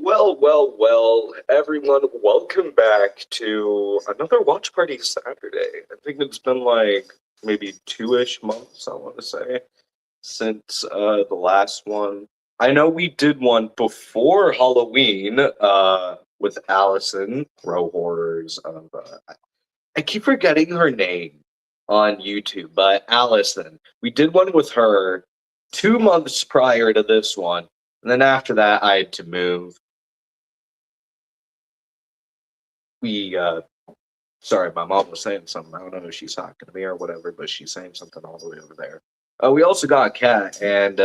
Well, everyone, welcome back to another Watch Party Saturday. I think it's been like maybe 2-ish months, I want to say, since the last one. I know we did one before Halloween with Allison, Row Horrors of, I keep forgetting her name on YouTube, but Allison. We did one with her 2 months prior to this one, and then after that, I had to move. We Sorry, my mom was saying something. I don't know if she's talking to me or whatever, but she's saying something all the way over there. We also got a cat, and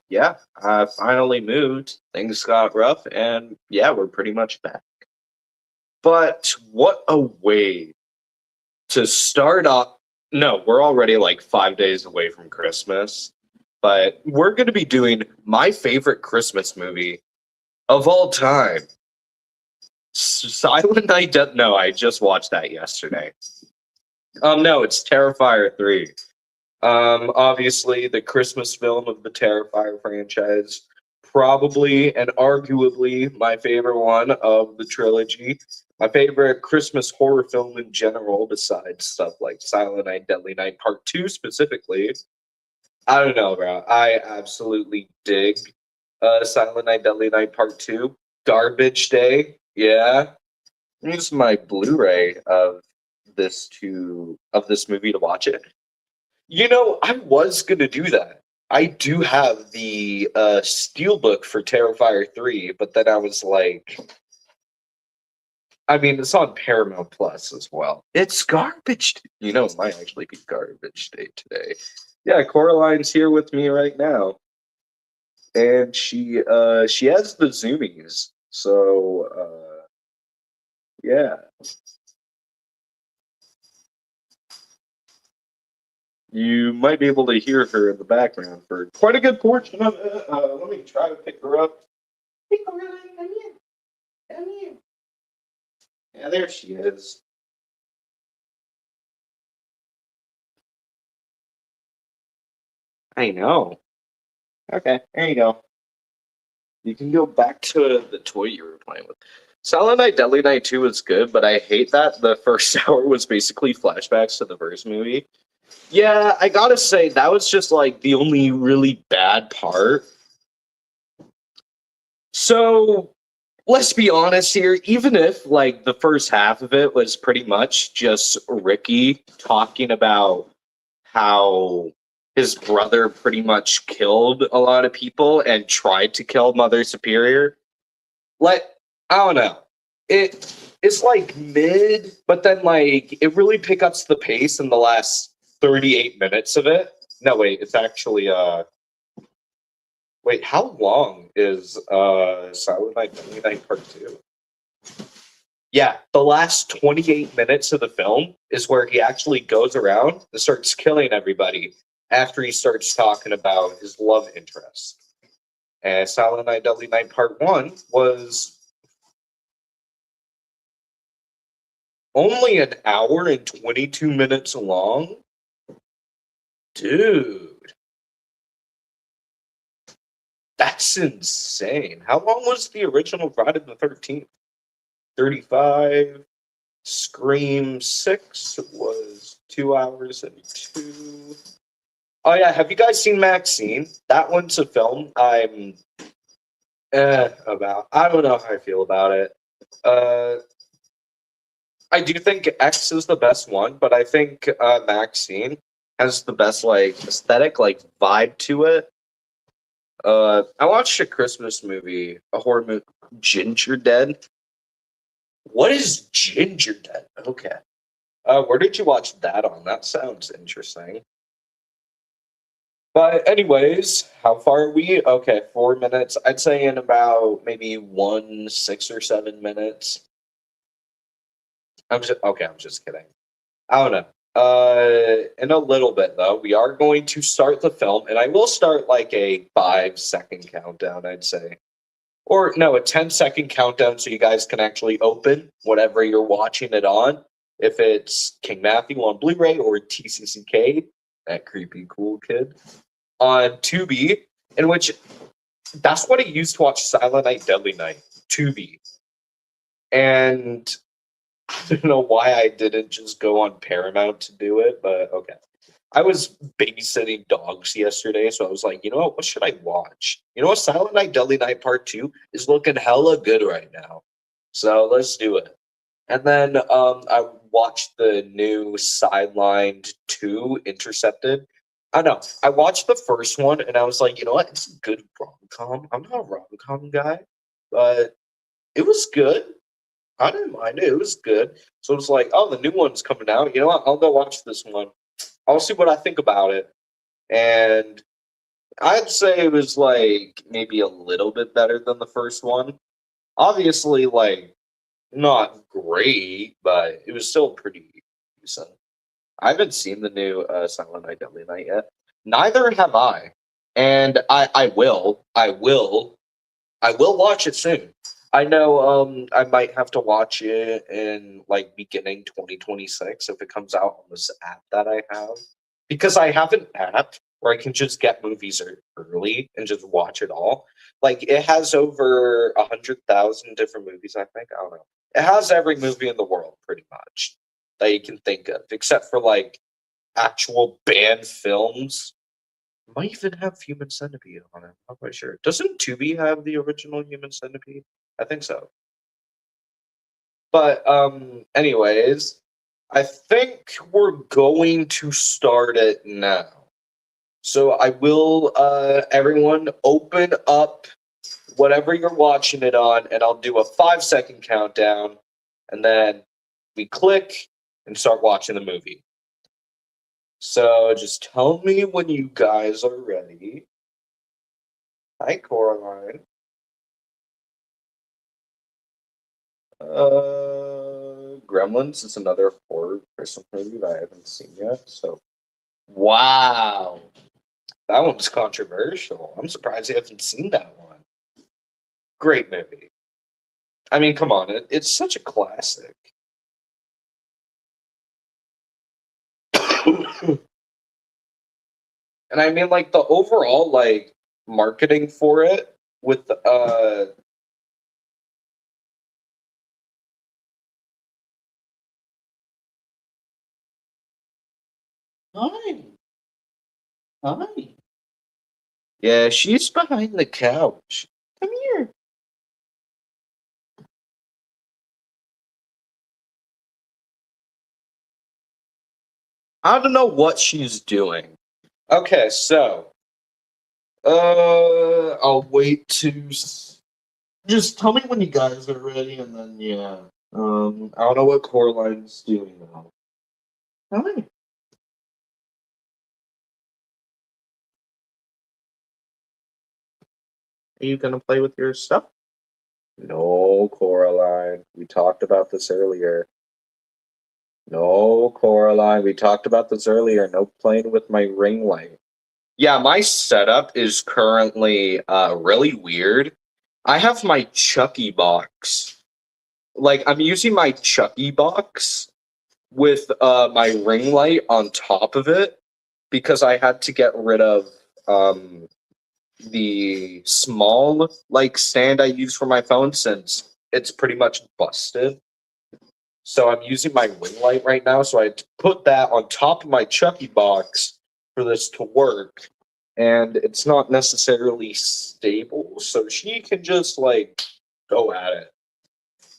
yeah, I finally moved. Things got rough, and yeah, we're pretty much back. But what a way to start off. No, we're already like 5 days away from Christmas, but we're going to be doing my favorite Christmas movie of all time. Silent Night. No, I just watched that yesterday. No, it's Terrifier 3. Obviously the Christmas film of the Terrifier franchise. Probably and arguably my favorite one of the trilogy. My favorite Christmas horror film in general, besides stuff like Silent Night, Deadly Night Part 2 specifically. I don't know, bro. I absolutely dig Silent Night, Deadly Night Part 2. Garbage Day, yeah. Use my Blu-ray of this movie to watch it. You know, I was gonna do that. I do have the steelbook for Terrifier 3, but then I was like, I mean, it's on Paramount Plus as well. It's garbage. You know, it might actually be garbage day today. Yeah, Coraline's here with me right now, and she has the zoomies. So yeah. You might be able to hear her in the background for quite a good portion of it. Let me try to pick her up. Hey, Coraline, come here. Come here. Yeah, there she is. I know. Okay, there you go. You can go back to the toy you were playing with. Silent Night, Deadly Night 2 was good, but I hate that the first hour was basically flashbacks to the first movie. Yeah, I gotta say, that was just like the only really bad part. So, let's be honest here, even if like the first half of it was pretty much just Ricky talking about how his brother pretty much killed a lot of people and tried to kill Mother Superior, like, I don't know. It's like mid, but then like it really picks up the pace in the last 38 minutes of it. No, wait, it's actually wait, how long is Silent Night Deadly Night Part 2? Yeah, the last 28 minutes of the film is where he actually goes around and starts killing everybody after he starts talking about his love interest. And Silent Night Deadly Night Part 1 was only an hour and 22 minutes long. Dude, that's insane. How long was the original Friday the 13th? 35. Scream 6 was 2 hours and 2. Oh yeah, have you guys seen Maxine? That one's a film I'm about. I don't know how I feel about it. I do think X is the best one, but I think Maxine has the best like aesthetic, like vibe to it. I watched a Christmas movie, a horror movie, Ginger Dead. What is Ginger Dead? Okay. Where did you watch that on? That sounds interesting. But anyways, how far are we? Okay, 4 minutes. I'd say in about maybe 6 or 7 minutes. I'm just kidding. I don't know. In a little bit though, we are going to start the film, and I will start like a 5 second countdown, I'd say. Or no, a 10 second countdown so you guys can actually open whatever you're watching it on. If it's King Matthew on Blu-ray or TCCK, that creepy cool kid, on Tubi, in which that's what I used to watch Silent Night, Deadly Night. Tubi, and I don't know why I didn't just go on Paramount to do it, but okay. I was babysitting dogs yesterday, so I was like, you know what should I watch? You know what? Silent Night, Deadly Night Part 2 is looking hella good right now. So let's do it. And then I watched the new Sidelined 2 Intercepted. I know. I watched the first one and I was like, you know what? It's a good rom com. I'm not a rom com guy, but it was good. I didn't mind it. It was good. So it was like, oh, the new one's coming out. You know what? I'll go watch this one. I'll see what I think about it. And I'd say it was like maybe a little bit better than the first one. Obviously, like not great, but it was still pretty decent. I haven't seen the new Silent Night, Deadly Night yet. Neither have I, and I will. I will watch it soon. I know I might have to watch it in like beginning 2026 if it comes out on this app that I have. Because I have an app where I can just get movies early and just watch it all. Like it has over 100,000 different movies, I think. I don't know. It has every movie in the world pretty much that you can think of, except for like actual banned films. Might even have Human Centipede on it. I'm not quite sure. Doesn't Tubi have the original Human Centipede? I think so. But anyways, I think we're going to start it now. So I will everyone open up whatever you're watching it on, and I'll do a 5-second countdown, and then we click and start watching the movie. So just tell me when you guys are ready. Hi, Coraline. Gremlins is another horror Christmas movie that I haven't seen yet. So, wow, that one's controversial. I'm surprised you haven't seen that one. Great movie. I mean, come on, it's such a classic. And I mean, like the overall like marketing for it with hi. Hi. Yeah, she's behind the couch. Come here. I don't know what she's doing. Okay, so I'll wait to just tell me when you guys are ready, and then yeah. I don't know what Coraline's doing now. Hi. Are you gonna play with your stuff? No, Coraline. We talked about this earlier. No, Coraline. We talked about this earlier. No playing with my ring light. Yeah, my setup is currently really weird. I have my Chucky box. Like I'm using my Chucky box with my ring light on top of it because I had to get rid of the small like stand I use for my phone since it's pretty much busted. So I'm using my ring light right now. So I put that on top of my Chucky box for this to work. And it's not necessarily stable. So she can just like go at it.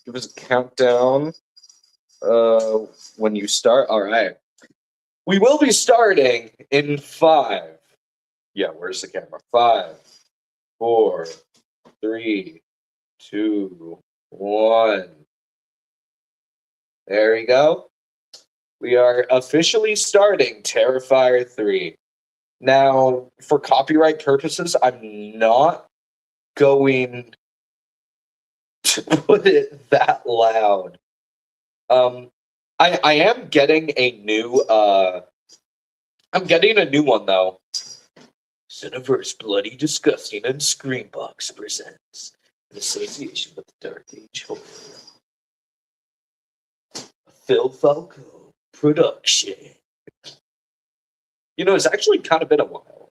Give us a countdown. When you start. All right. We will be starting in 5. Yeah, where's the camera? 5, 4, 3, 2, 1. There we go. We are officially starting Terrifier 3. Now, for copyright purposes, I'm not going to put it that loud. I am getting a new I'm getting a new one though. Cineverse Bloody Disgusting and Screambox presents in association with the Dark Age Horror. Phil Falco production. You know, it's actually kind of been a while.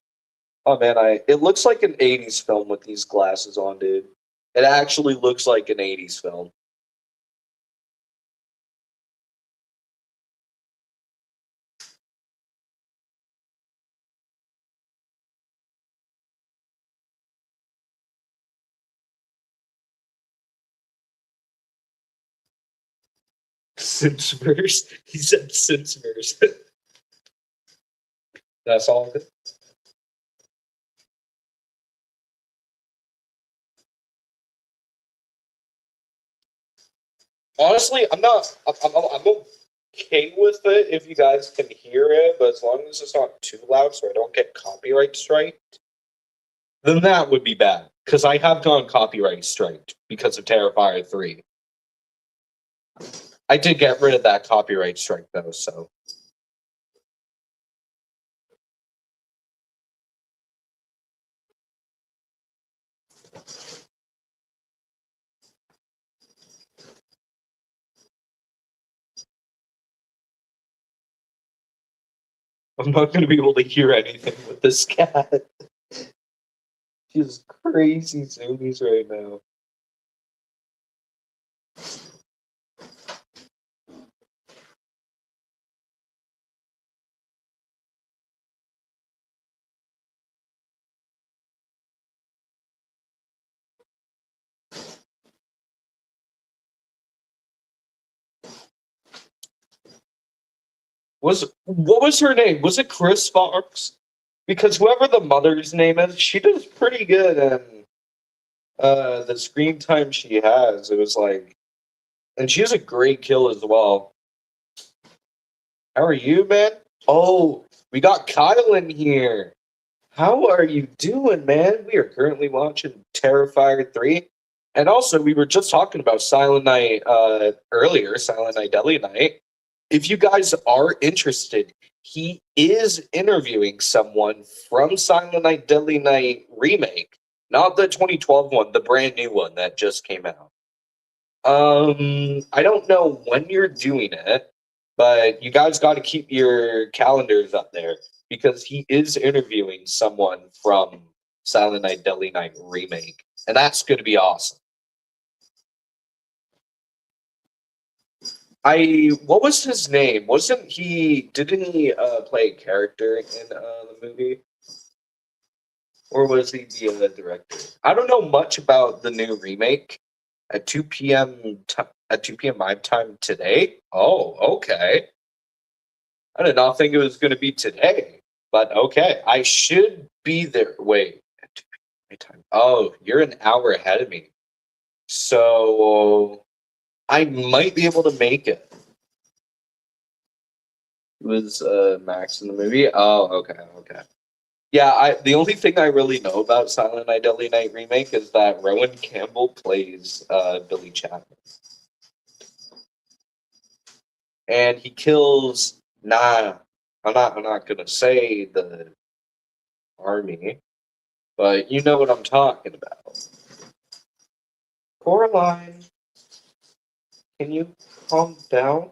Oh man, it looks like an 80s film with these glasses on, dude. It actually looks like an 80s film. Simpsons. He said Simpsons. That's all. Honestly, I'm okay with it if you guys can hear it, but as long as it's not too loud so I don't get copyright strike, then that would be bad. Because I have gone copyright strike because of Terrifier 3. I did get rid of that copyright strike though, so. I'm not going to be able to hear anything with this cat. She's crazy zoomies right now. What was her name? Was it Chris Fox? Because whoever the mother's name is, she does pretty good, and the screen time she has, it was like, and she has a great kill as well. How are you, man? Oh, we got Kyle in here. How are you doing, man? We are currently watching Terrifier 3. And also, we were just talking about Silent Night earlier, Silent Night Deadly Night. If you guys are interested, he is interviewing someone from Silent Night Deadly Night remake, not the 2012 one, the brand new one that just came out. I don't know when you're doing it, but you guys got to keep your calendars up there because he is interviewing someone from Silent Night Deadly Night remake, and that's going to be awesome. What was his name? Wasn't he? Didn't he play a character in the movie, or was he the director? I don't know much about the new remake. At 2 p.m. At 2 p.m. my time today. Oh, okay. I did not think it was going to be today, but okay. I should be there. Wait, at 2 p.m. my time. Oh, you're an hour ahead of me, so I might be able to make it. Was Max in the movie? Oh, okay, okay. Yeah, the only thing I really know about Silent Night Deadly Night remake is that Rowan Campbell plays Billy Chapman. And he kills I'm not gonna say the army, but you know what I'm talking about. Coraline, can you calm down?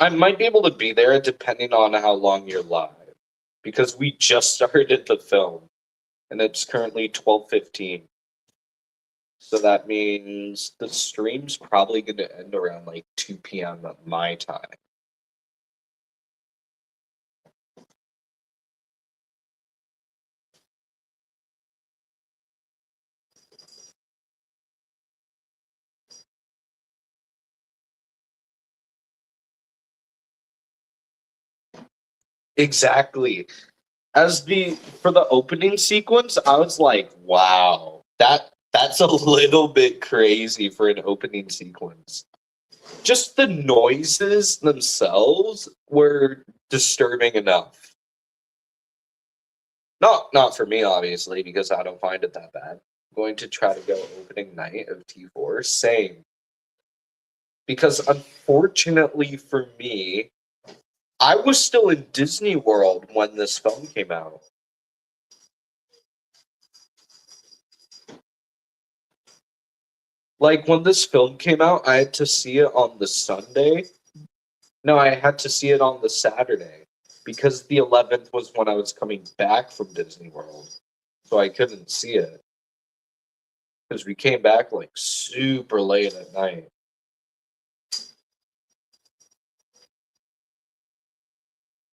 I might be able to be there depending on how long you're live. Because we just started the film and it's currently 12:15. So that means the stream's probably going to end around like 2 p.m. at my time. Exactly. As the for the opening sequence, I was like, wow, that's a little bit crazy for an opening sequence. Just the noises themselves were disturbing enough. Not for me, obviously, because I don't find it that bad. I'm going to try to go opening night of T4. Same. Because unfortunately for me, I was still in Disney World when this film came out. Like when this film came out, I had to see it on the Sunday. No, I had to see it on the Saturday because the 11th was when I was coming back from Disney World. so I couldn't see it because we came back like super late at night.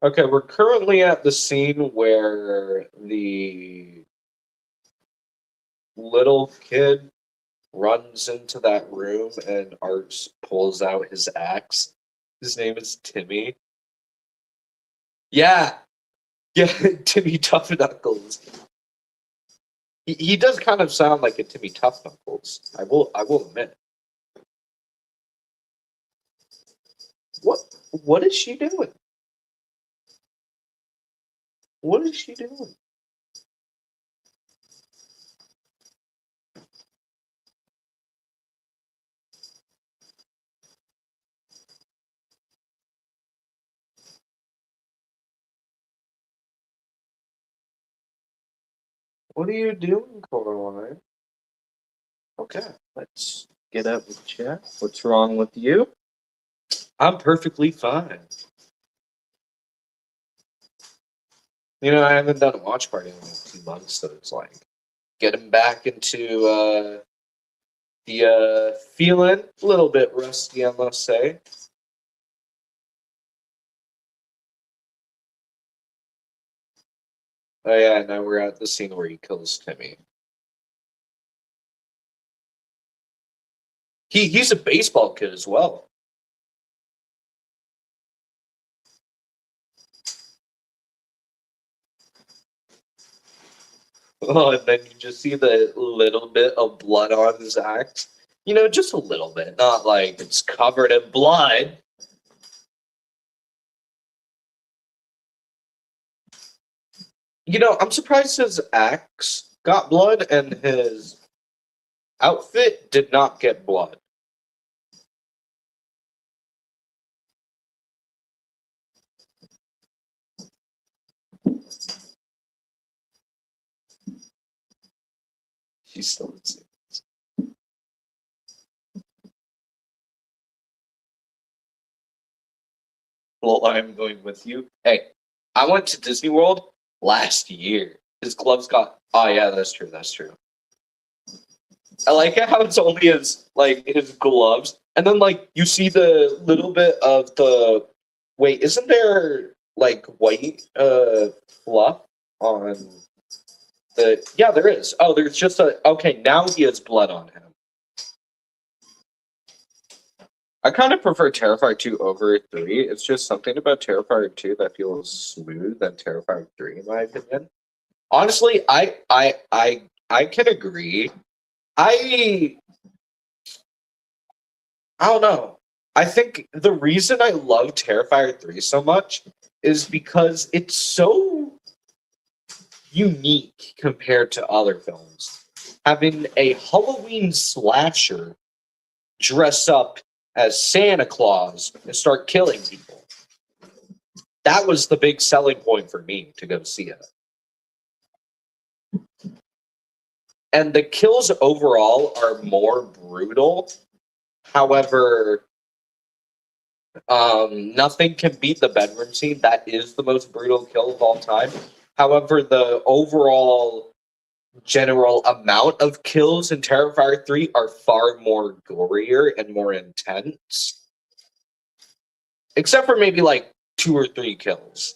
Okay, we're currently at the scene where the little kid runs into that room and Arts pulls out his axe. His name is Timmy. Yeah, yeah, Timmy Tough Knuckles. He does kind of sound like a Timmy Tough Knuckles. I will admit. What is she doing? What is she doing? What are you doing, Coraline? Okay, let's get up with chat. What's wrong with you? I'm perfectly fine. You know, I haven't done a watch party in like 2 months, so it's like getting back into the feeling a little bit rusty, I must say. Oh yeah, now we're at the scene where he kills Timmy. He's a baseball kid as well. Oh, and then you just see the little bit of blood on his axe. You know, just a little bit, not like it's covered in blood. You know, I'm surprised his axe got blood and his outfit did not get blood. She's still insane. Well, I'm going with you. Hey, I went to Disney World last year. His gloves got. Oh yeah, that's true. That's true. I like it how it's only his gloves, and then like you see the little bit of the. Wait, isn't there like white fluff on the? Yeah, there is. Oh, there's just a. Okay, now he has blood on him. I kind of prefer Terrifier 2 over 3. It's just something about Terrifier 2 that feels smooth than Terrifier 3, in my opinion. Honestly, I can agree. I I don't know. I think the reason I love Terrifier 3 so much is because it's so unique compared to other films. Having a Halloween slasher dress up as Santa Claus and start killing people. That was the big selling point for me to go see it. And the kills overall are more brutal. However, nothing can beat the bedroom scene. That is the most brutal kill of all time. However, the overall general amount of kills in Terrifier 3 are far more gorier and more intense. Except for maybe like 2 or 3 kills.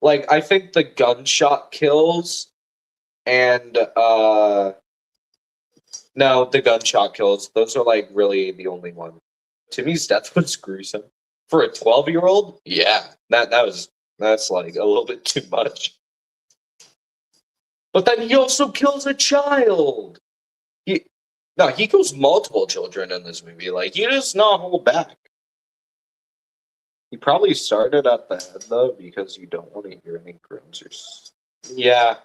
Like, I think the gunshot kills and no, the gunshot kills, those are like really the only one. Timmy's death was gruesome. For a 12-year-old, yeah, that's like a little bit too much. But then he also kills a child. He kills multiple children in this movie. Like, he does not hold back. He probably started at the head though, because you don't want to hear any groans or. Yeah,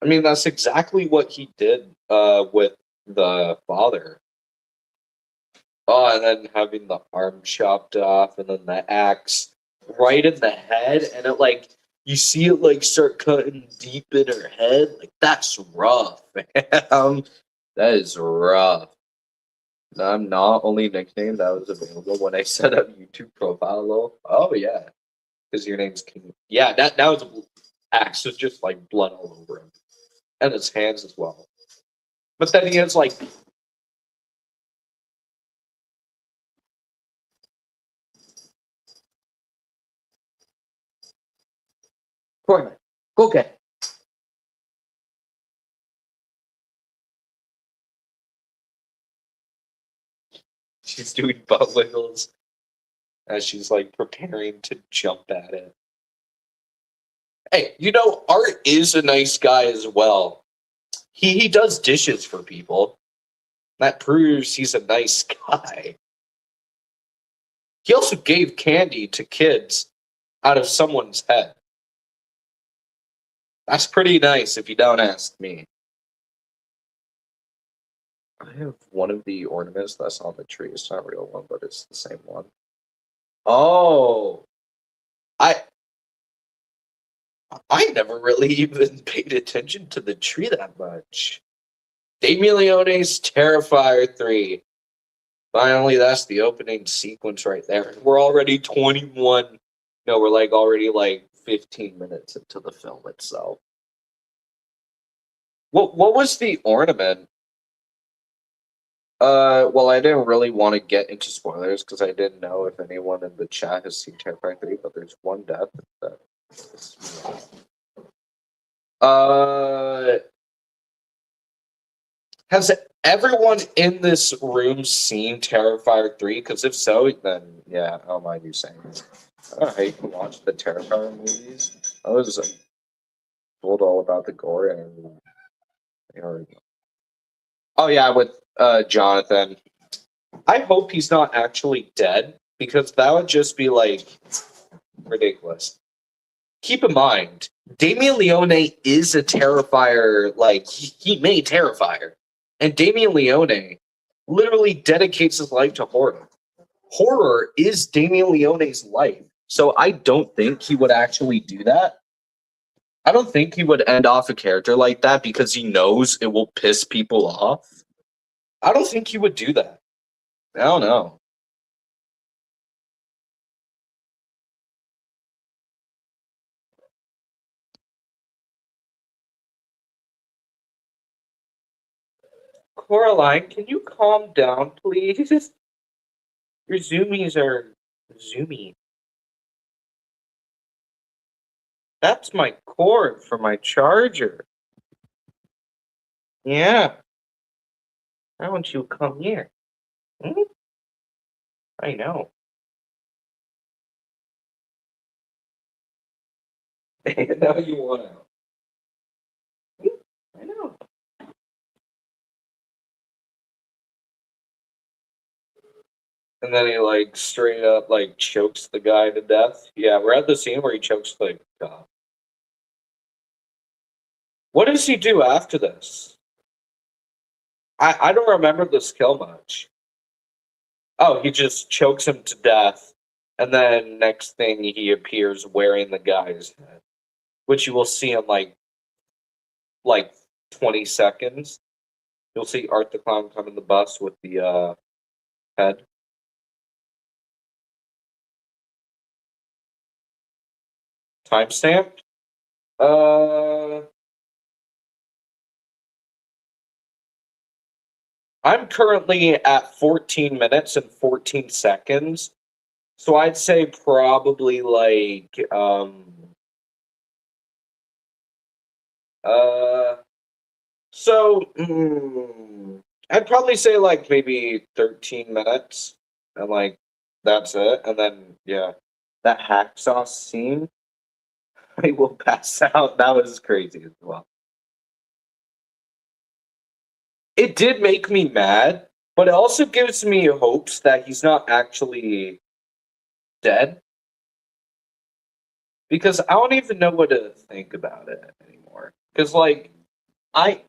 I mean that's exactly what he did with the father. Oh, and then having the arm chopped off, and then the axe right in the head, and it like you see it like start cutting deep in her head. Like that's rough, man. That is rough. I'm not only nickname that was available when I set up YouTube profile. Lol. Oh yeah. because your name's King. Yeah, that was a axe with just like blood all over him, and his hands as well. But then he has like Corman, go get it. She's doing butt wiggles as she's like preparing to jump at it. Hey, Art is a nice guy as well. He does dishes for people. That proves he's a nice guy. He also gave candy to kids out of someone's head. That's pretty nice if you don't ask me. I have one of the ornaments that's on the tree. It's not a real one, but it's the same one. Oh, I I never really even paid attention to the tree that much. Damien Leone's Terrifier 3. Finally, that's the opening sequence right there. We're already 21. No, we're like already like 15 minutes into the film itself. What was the ornament? Well, I didn't really want to get into spoilers because I didn't know if anyone in the chat has seen Terrifier 3, but there's one death. Uh, has everyone in this room seen Terrifier 3? Because if so, then yeah, I don't mind you saying it. I don't know how you can watch the Terrifier movies. I was told all about the gore and oh yeah, with Jonathan. I hope he's not actually dead because that would just be like ridiculous. Keep in mind, Damien Leone is a Terrifier. Like he made Terrifier, and Damien Leone literally dedicates his life to horror. Horror is Damien Leone's life, so I don't think he would actually do that. I don't think he would end off a character like that because he knows it will piss people off. I don't think he would do that. I don't know. Coraline, can you calm down, please? Your zoomies are zoomy. That's my cord for my charger. Yeah. Why don't you come here? Hmm? I know. Now you want to. I know. And then he like straight up like chokes the guy to death. Yeah, we're at the scene where he chokes the guy. What does he do after this? I don't remember this kill much. Oh, he just chokes him to death, and then next thing he appears wearing the guy's head, which you will see in like 20 seconds. You'll see Art the Clown come in the bus with the head. Timestamp? Uh, I'm currently at 14 minutes and 14 seconds. So I'd say probably like uh I'd probably say like maybe 13 minutes and like that's it. And then yeah, that hacksaw scene, I will pass out. That was crazy as well. It did make me mad, but it also gives me hopes that he's not actually dead. Because I don't even know what to think about it anymore. Because I I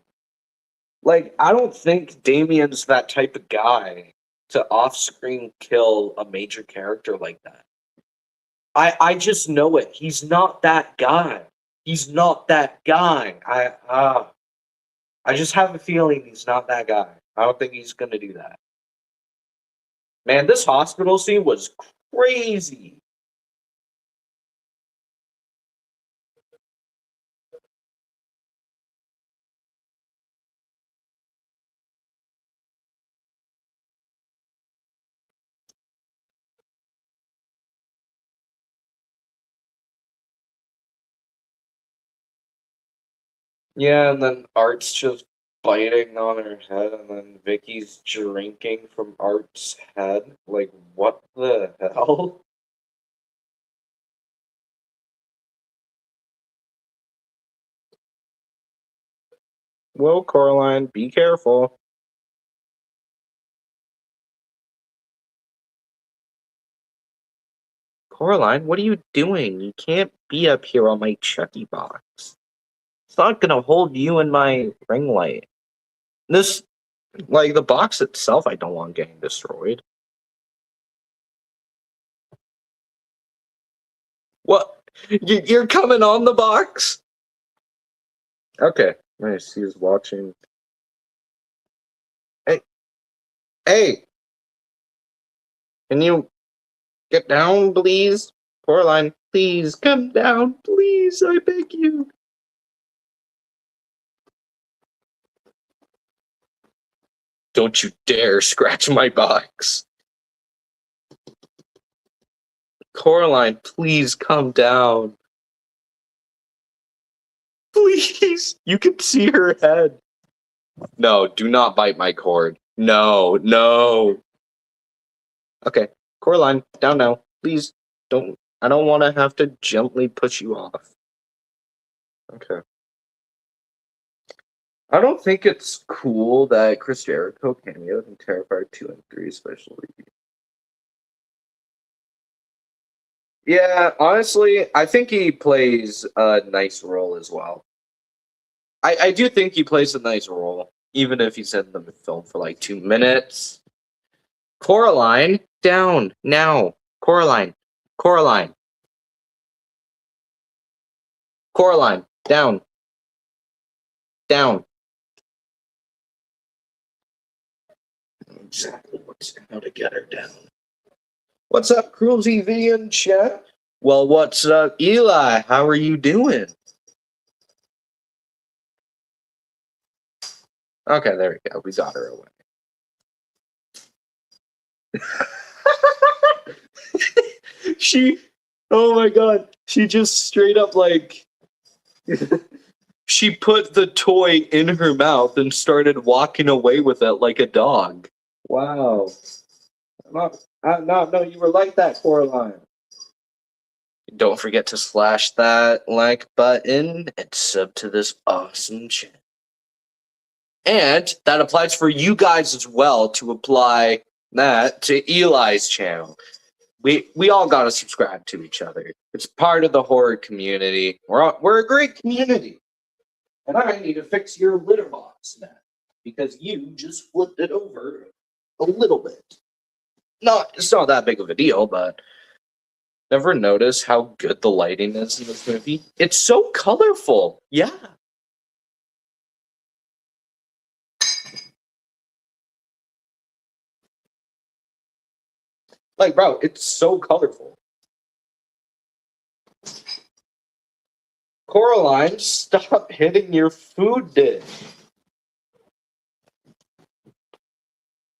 don't think Damien's that type of guy to off-screen kill a major character like that. I just know it. He's not that guy. He's not that guy. I just have a feeling he's not that guy. I don't think he's gonna do that. Man, this hospital scene was crazy. Yeah, and then Art's just biting on her head, and then Vicky's drinking from Art's head. Like, what the hell? Well, Coraline, be careful. Coraline, what are you doing? You can't be up here on my Chucky box. It's not gonna hold you in my ring light. This, like, the box itself, I don't want getting destroyed. What? You're coming on the box? Okay, nice. He's watching. Hey, hey, can you get down, please? Coraline, please come down, please. I beg you. Don't you dare scratch my box. Coraline, please come down. Please. You can see her head. No, do not bite my cord. No, no. Okay, Coraline, down now. Please don't. I don't want to have to gently push you off. Okay. I don't think it's cool that Chris Jericho cameoed in Terrifier 2 and 3, especially. Yeah, honestly, I think he plays a nice role as well. I do think he plays a nice role, even if he's in the film for like 2 minutes. Coraline, down now. Coraline, Coraline, Coraline, down, down. Exactly how to get her down. What's up, Cruel TV and chat? Well, what's up, Eli? How are you doing? Okay, there we go. We got her away. Oh my god, she just straight up like, she put the toy in her mouth and started walking away with it like a dog. Wow. No, you were like that, Coraline. Don't forget to slash that like button and sub to this awesome channel. And that applies for you guys as well, to apply that to Eli's channel. We all gotta subscribe to each other. It's part of the horror community. We're a great community. And I need to fix your litter box now, because you just flipped it over a little bit. It's not that big of a deal, but never notice how good the lighting is in this movie? It's so colorful. Yeah. Like, bro, it's so colorful. Coraline, stop hitting your food dish.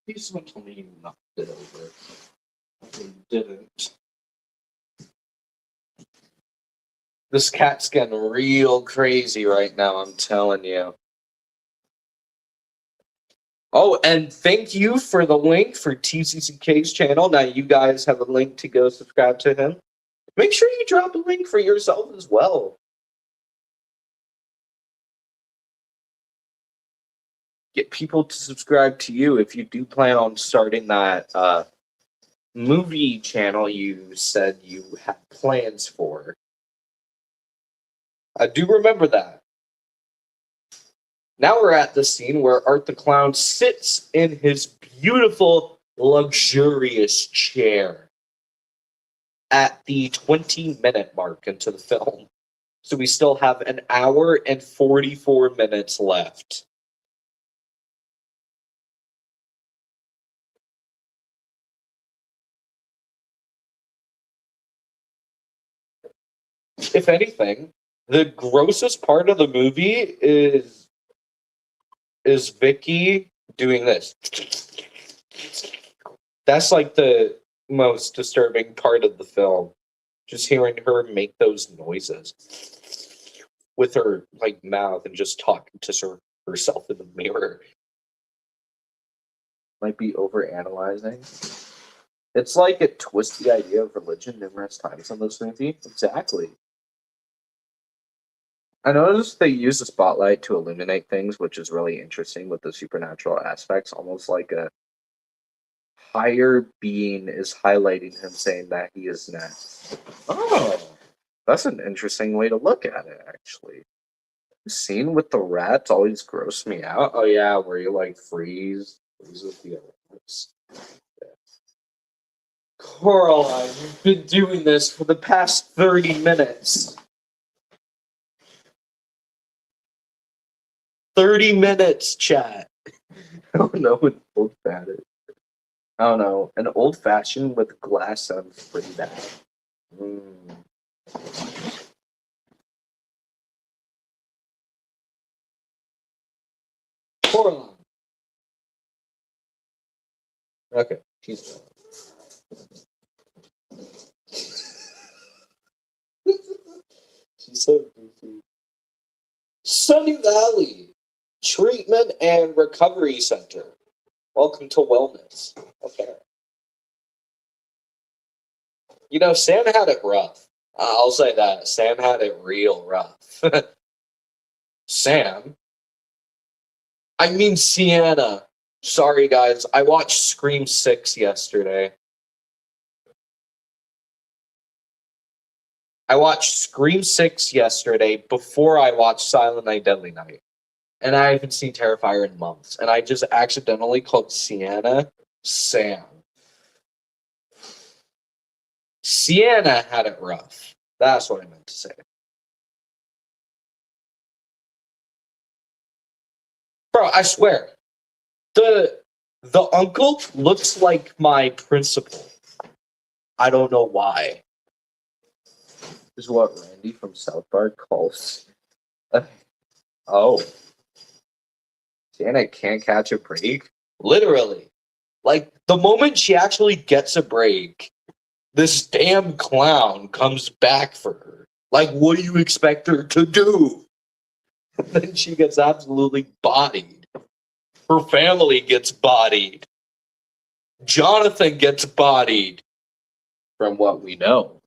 Please don't tell me you knocked it over. You didn't. This cat's getting real crazy right now, I'm telling you. Oh, and thank you for the link for TCCK's channel. Now you guys have a link to go subscribe to him. Make sure you drop a link for yourself as well. Get people to subscribe to you if you do plan on starting that movie channel you said you had plans for. I do remember that. Now we're at the scene where Art the Clown sits in his beautiful, luxurious chair at the 20-minute mark into the film. So we still have an hour and 44 minutes left. If anything, the grossest part of the movie is Vicky doing this. That's like the most disturbing part of the film. Just hearing her make those noises. with her like mouth and just talking to herself in the mirror. Might be overanalyzing. It's like it twists the idea of religion numerous times in this movie. Exactly. I noticed they use the spotlight to illuminate things, which is really interesting with the supernatural aspects, almost like a higher being is highlighting him, saying that he is next. Oh, that's an interesting way to look at it, actually. The scene with the rats always grossed me out. Oh, yeah, where you like freeze with the rats. Coraline, you've been doing this for the past 30 minutes. 30 minutes, chat. I don't know what old fat is. I don't know. An old fashioned with glass sounds pretty bad. Coraline. Okay, she's done. She's so goofy. Sunny Valley Treatment and Recovery Center. Welcome to wellness. Okay. You know, Sam had it rough. I'll say that. Sam had it real rough. Sam? I mean Sienna. Sorry, guys. I watched Scream 6 yesterday. I watched Scream 6 yesterday before I watched Silent Night, Deadly Night. And I haven't seen Terrifier in months. And I just accidentally called Sienna Sam. Sienna had it rough. That's what I meant to say. Bro, I swear. The uncle looks like my principal. I don't know why. This is what Randy from South Park calls. Oh. Sienna can't catch a break? Literally. Like, the moment she actually gets a break, this damn clown comes back for her. Like, what do you expect her to do? Then she gets absolutely bodied. Her family gets bodied. Jonathan gets bodied. From what we know.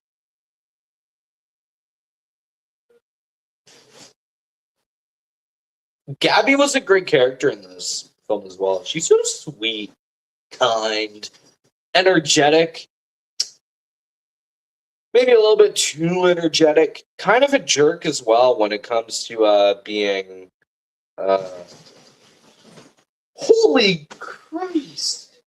Gabby was a great character in this film as well. She's so sweet, kind, energetic. Maybe a little bit too energetic. Kind of a jerk as well when it comes to being... Holy Christ!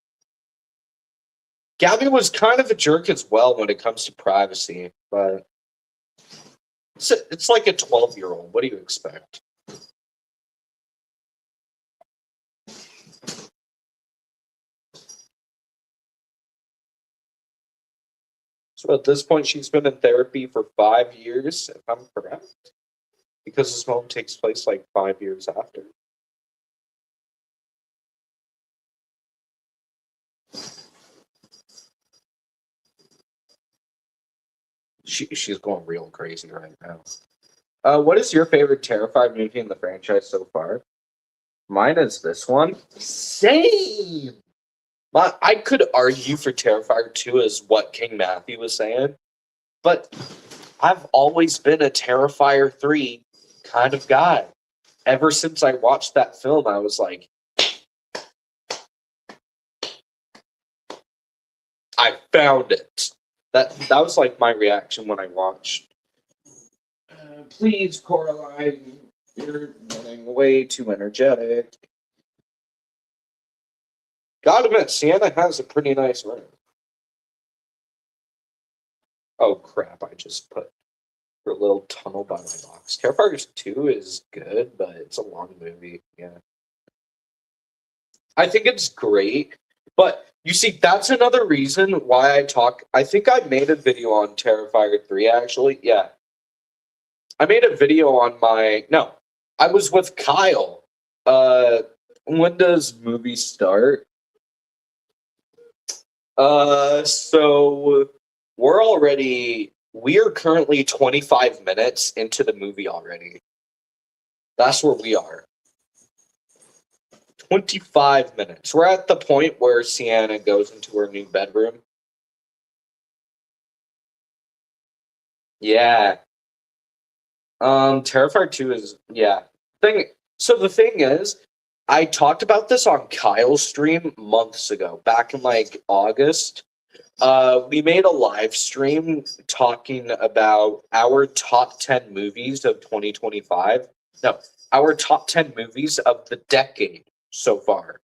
Gabby was kind of a jerk as well when it comes to privacy, but it's like a 12-year-old. What do you expect? So at this point, she's been in therapy for 5 years, if I'm correct, because this film takes place like 5 years after. She's going real crazy right now. What is your favorite Terrifier movie in the franchise so far? Mine is this one. Same! But I could argue for Terrifier 2 as what King Matthew was saying, but I've always been a Terrifier 3 kind of guy. Ever since I watched that film, I was like, I found it. That was like my reaction when I watched. Please, Coraline, you're getting way too energetic. Gotta admit, Sienna has a pretty nice room. Oh crap, I just put her little tunnel by my box. Terrifier 2 is good, but it's a long movie. Yeah. I think it's great, but you see, that's another reason why I think I made a video on Terrifier 3, actually. Yeah. I made a video on I was with Kyle. When does movie start? So we are currently 25 minutes into the movie already. That's where we are. 25 minutes. We're at the point where Sienna goes into her new bedroom. Yeah. Terrifier 2 is, yeah. So the thing is, I talked about this on Kyle's stream months ago, back in like August. We made a live stream talking about our top 10 movies of 2025. No, our top 10 movies of the decade so far.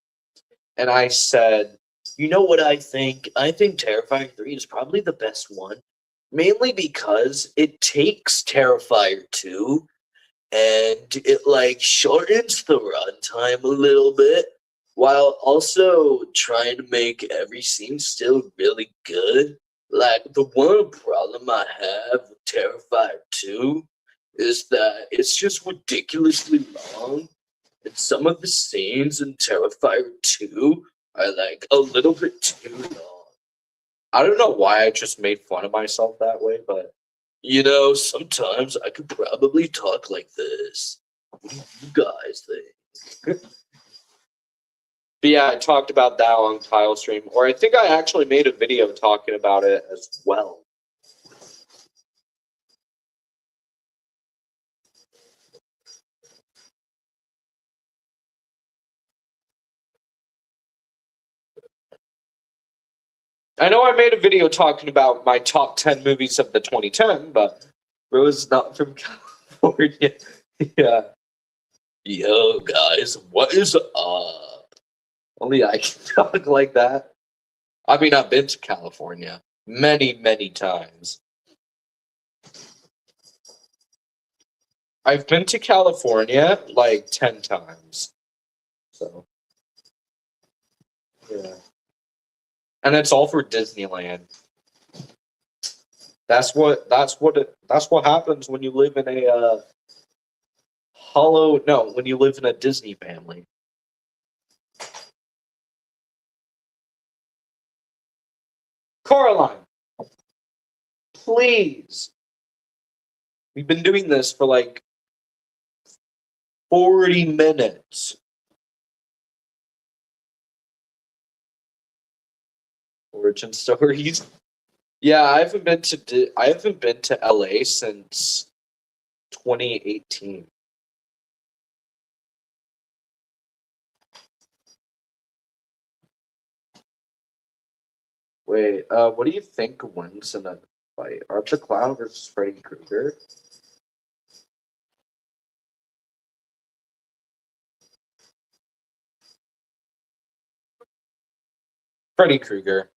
And I said, you know what I think? I think Terrifier 3 is probably the best one. Mainly because it takes Terrifier 2 and it like shortens the runtime a little bit while also trying to make every scene still really good. Like the one problem I have with Terrifier 2 is that it's just ridiculously long. And some of the scenes in Terrifier 2 are like a little bit too long. I don't know why I just made fun of myself that way, but you know, sometimes I could probably talk like this. What do you guys think? But yeah, I talked about that on Kyle's stream, or I think I actually made a video talking about it as well. I know I made a video talking about my top 10 movies of the 2010, but it was not from California. Yeah. Yo, guys, what is up? Only I can talk like that. I mean, I've been to California many, many times. I've been to California like 10 times. So, yeah. And it's all for Disneyland. That's what happens when you live in a when you live in a Disney family. Coraline, please. We've been doing this for like 40 minutes. Origin stories. Yeah, I haven't been to LA since 2018. Wait, what do you think wins in a fight? Art the Clown versus Freddy Krueger? Freddy Krueger.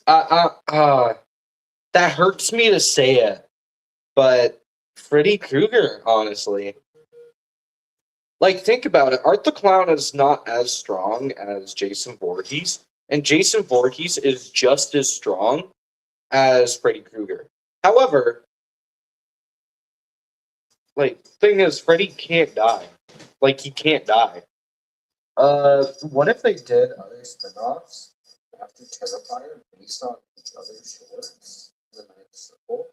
That hurts me to say it, but Freddy Krueger, honestly. Like, think about it. Art the Clown is not as strong as Jason Voorhees, and Jason Voorhees is just as strong as Freddy Krueger. However, like, thing is, Freddy can't die. Like, he can't die. What if they did other spin-offs after Terrifier based on each other's shorts? The Ninth Circle?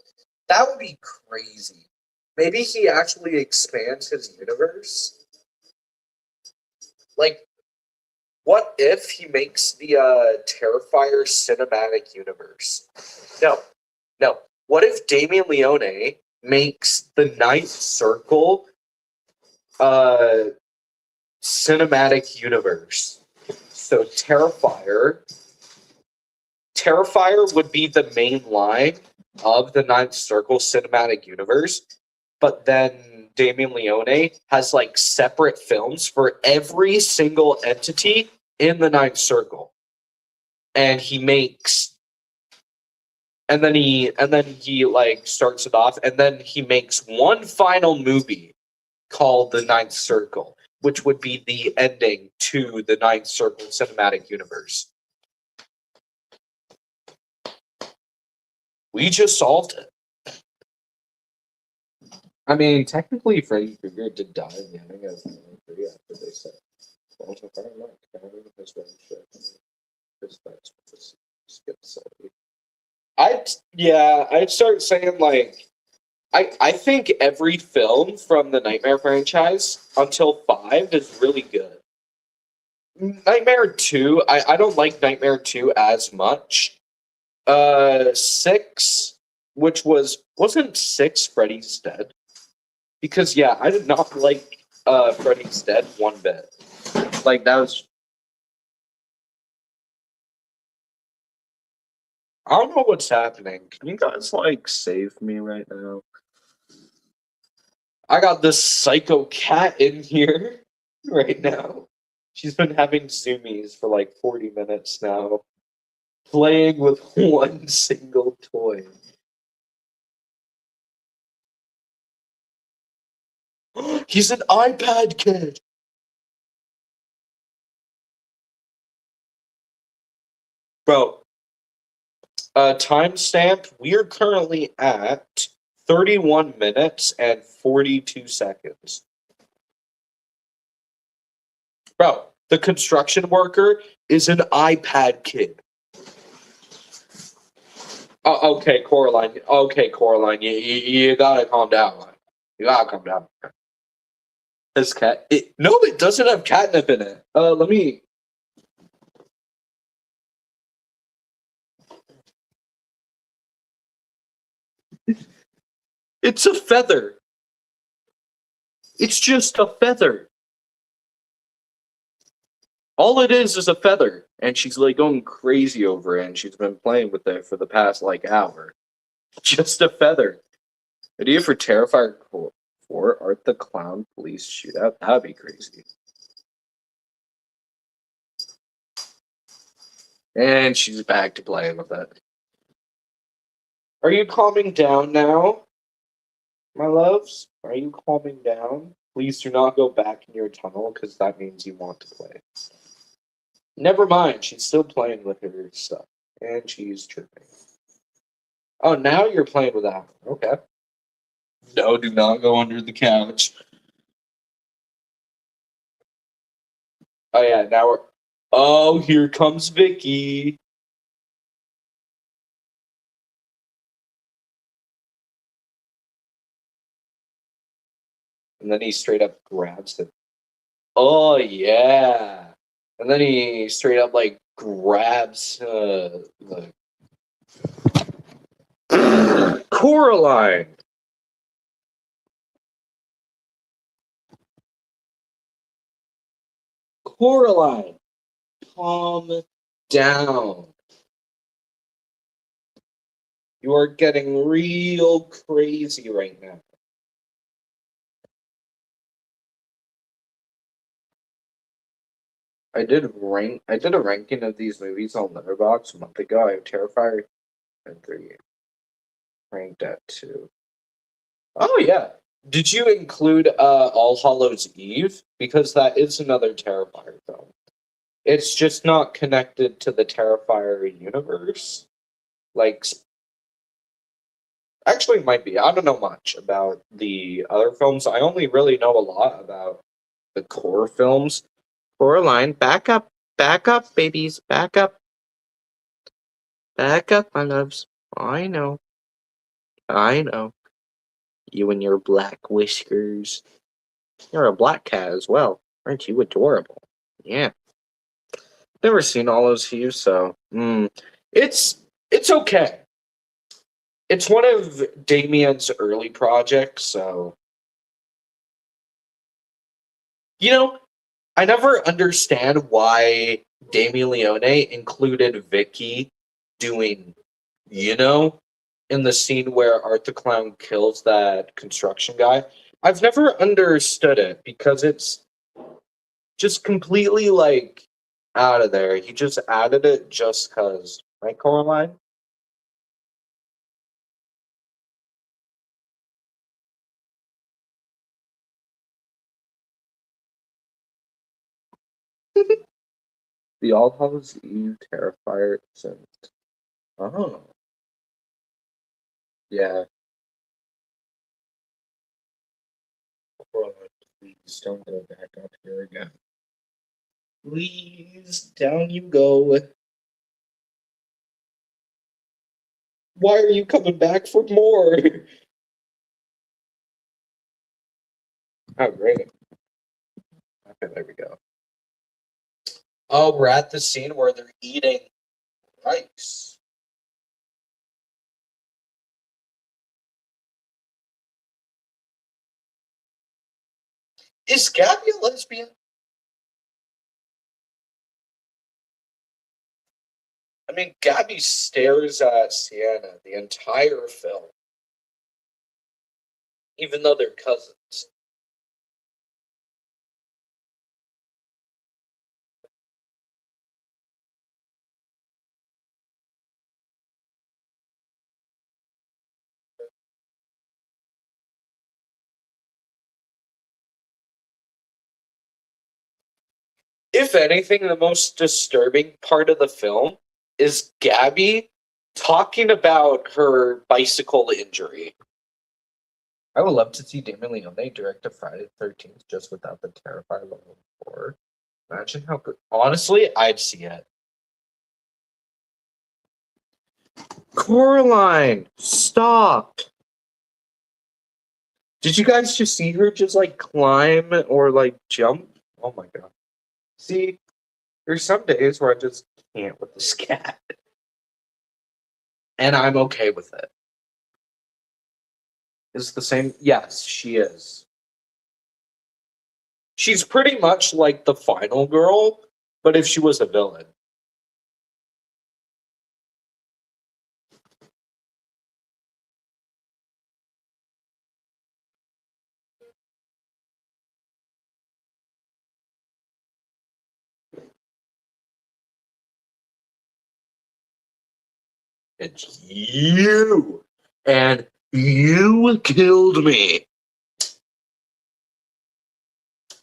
That would be crazy. Maybe he actually expands his universe. Like, what if he makes the Terrifier cinematic universe? No. What if Damien Leone makes the Ninth Circle cinematic universe? So Terrifier would be the main line of the Ninth Circle cinematic universe, but then Damien Leone has like separate films for every single entity in the Ninth Circle, and then he like starts it off, and then he makes one final movie called The Ninth Circle, which would be the ending to the Ninth Circle cinematic universe. We just solved it. I mean, technically, Freddy Krueger did die in the ending of 3 after they said, "Well, if I'm not counting his relationship, his best skip I'd start saying like, I think every film from the Nightmare franchise until 5 is really good. Nightmare 2, I don't like Nightmare 2 as much. 6, which wasn't 6 Freddy's Dead? Because yeah, I did not like Freddy's Dead one bit. Like that was I don't know what's happening. Can you guys like save me right now? I got this psycho cat in here right now. She's been having zoomies for like 40 minutes now, playing with one single toy. He's an iPad kid. Bro, timestamp, we're currently at 31 minutes and 42 seconds. Bro, the construction worker is an iPad kid. Okay, Coraline. Okay, Coraline. You gotta calm down. You gotta calm down. This cat. No, it doesn't have catnip in it. Let me. It's a feather. It's just a feather. All it is a feather, and she's like going crazy over it, and she's been playing with it for the past like hour. Just a feather. Idea for Terrifier 4, Art the Clown Police Shootout. That'd be crazy. And she's back to playing with it. Are you calming down now, my loves? Are you calming down? Please do not go back in your tunnel, because that means you want to play. Never mind, she's still playing with her stuff. And she's tripping. Oh, now you're playing with that. Okay. No, do not go under the couch. Oh yeah, now we're. Oh, here comes Vicky. And then he straight up grabs it. Oh yeah. And then he straight up like grabs the Coraline. Coraline, calm down. You are getting real crazy right now. I did a ranking of these movies on Letterboxd a month ago. I have Terrifier and 3 ranked at 2. Oh yeah. Did you include All Hallows Eve? Because that is another Terrifier film. It's just not connected to the Terrifier universe. Like, actually, it might be. I don't know much about the other films. I only really know a lot about the core films. Coraline, back up, babies, back up, my loves. I know, I know. You and your black whiskers. You're a black cat as well. Aren't you adorable? Yeah. Never seen all those Hues, so it's okay. It's one of Damien's early projects, so you know, I never understand why Damien Leone included Vicky doing, in the scene where Art the Clown kills that construction guy. I've never understood it because it's just completely like out of there. He just added it just because, right, Coraline? The All Hallows Eve Terrifier isn't. Oh, yeah. Coraline, please don't go back up here again. Please, down you go. Why are you coming back for more? Oh, great. Okay, there we go. Oh, we're at the scene where they're eating rice. Is Gabby a lesbian? I mean, Gabby stares at Sienna the entire film, even though they're cousins. If anything, the most disturbing part of the film is Gabby talking about her bicycle injury. I would love to see Damien Leone direct a Friday the 13th just without the Terrifier level 4. Imagine how good. Honestly, I'd see it. Coraline, stop. Did you guys just see her just like climb or like jump? Oh my god. See, there's some days where I just can't with this cat. And I'm okay with it. Is the same? Yes, she is. She's pretty much like the final girl, but if she was a villain. It's you. And you killed me.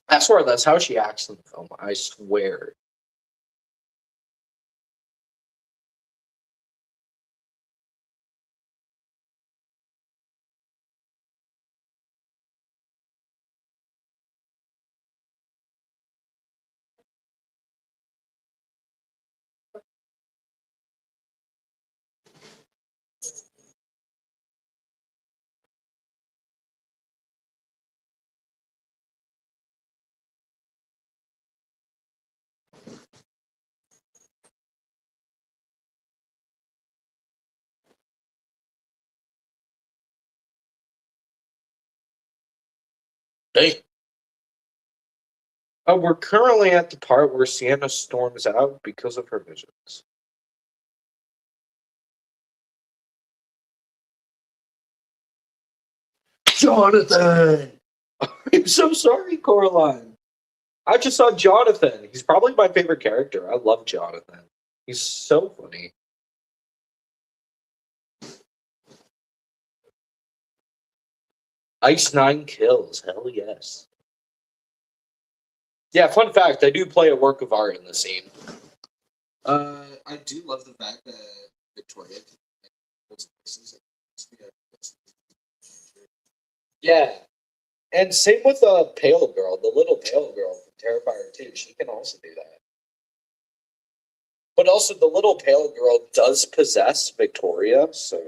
I swear that's how she acts in the film. I swear. Hey. Oh, we're currently at the part where Sienna storms out because of her visions. Jonathan! I'm so sorry, Coraline. I just saw Jonathan. He's probably my favorite character. I love Jonathan. He's so funny. Ice 9 kills. Hell yes. Yeah, fun fact, I do play a work of art in the scene. I do love the fact that Victoria yeah. And same with the pale girl, the little pale girl from Terrifier 2. She can also do that. But also the little pale girl does possess Victoria, so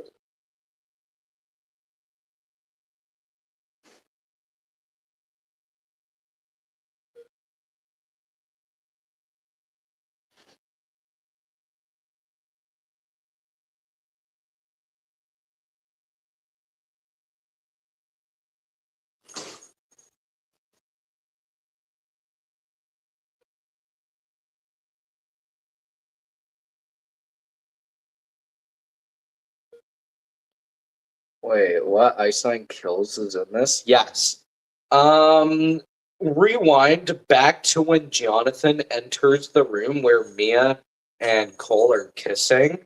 wait, what? Iceland kills is in this? Yes. Um, Rewind back to when Jonathan enters the room where Mia and Cole are kissing.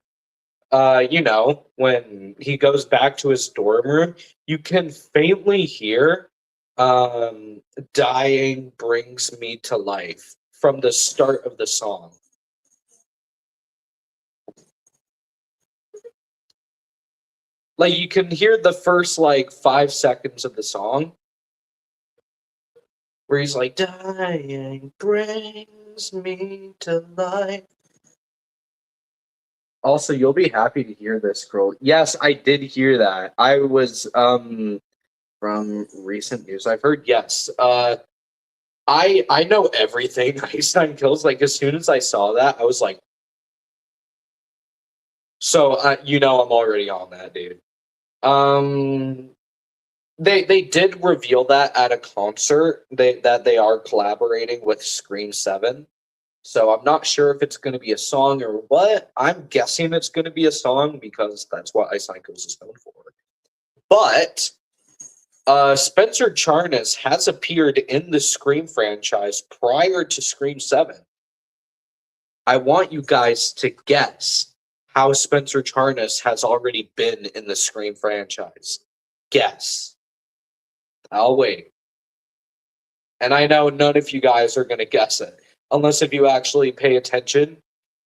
When he goes back to his dorm room, you can faintly hear um dying brings me to life from the start of the song. Like you can hear the first like 5 seconds of the song where he's like, dying brings me to life. Also, you'll be happy to hear this, girl. Yes, I did hear that. I was From recent news, I've heard yes. I know everything Ice Nine Kills. Like as soon as I saw that, I was like, so you know I'm already on that, dude. Um, they did reveal that at a concert that they are collaborating with Scream 7. So I'm not sure if it's going to be a song or what. I'm guessing it's going to be a song because that's what Ice Nine Kills is known for. But Spencer Charnas has appeared in the Scream franchise prior to Scream 7. I want you guys to guess how Spencer Charnas has already been in the Scream franchise. Guess. I'll wait. And I know none of you guys are going to guess it, unless if you actually pay attention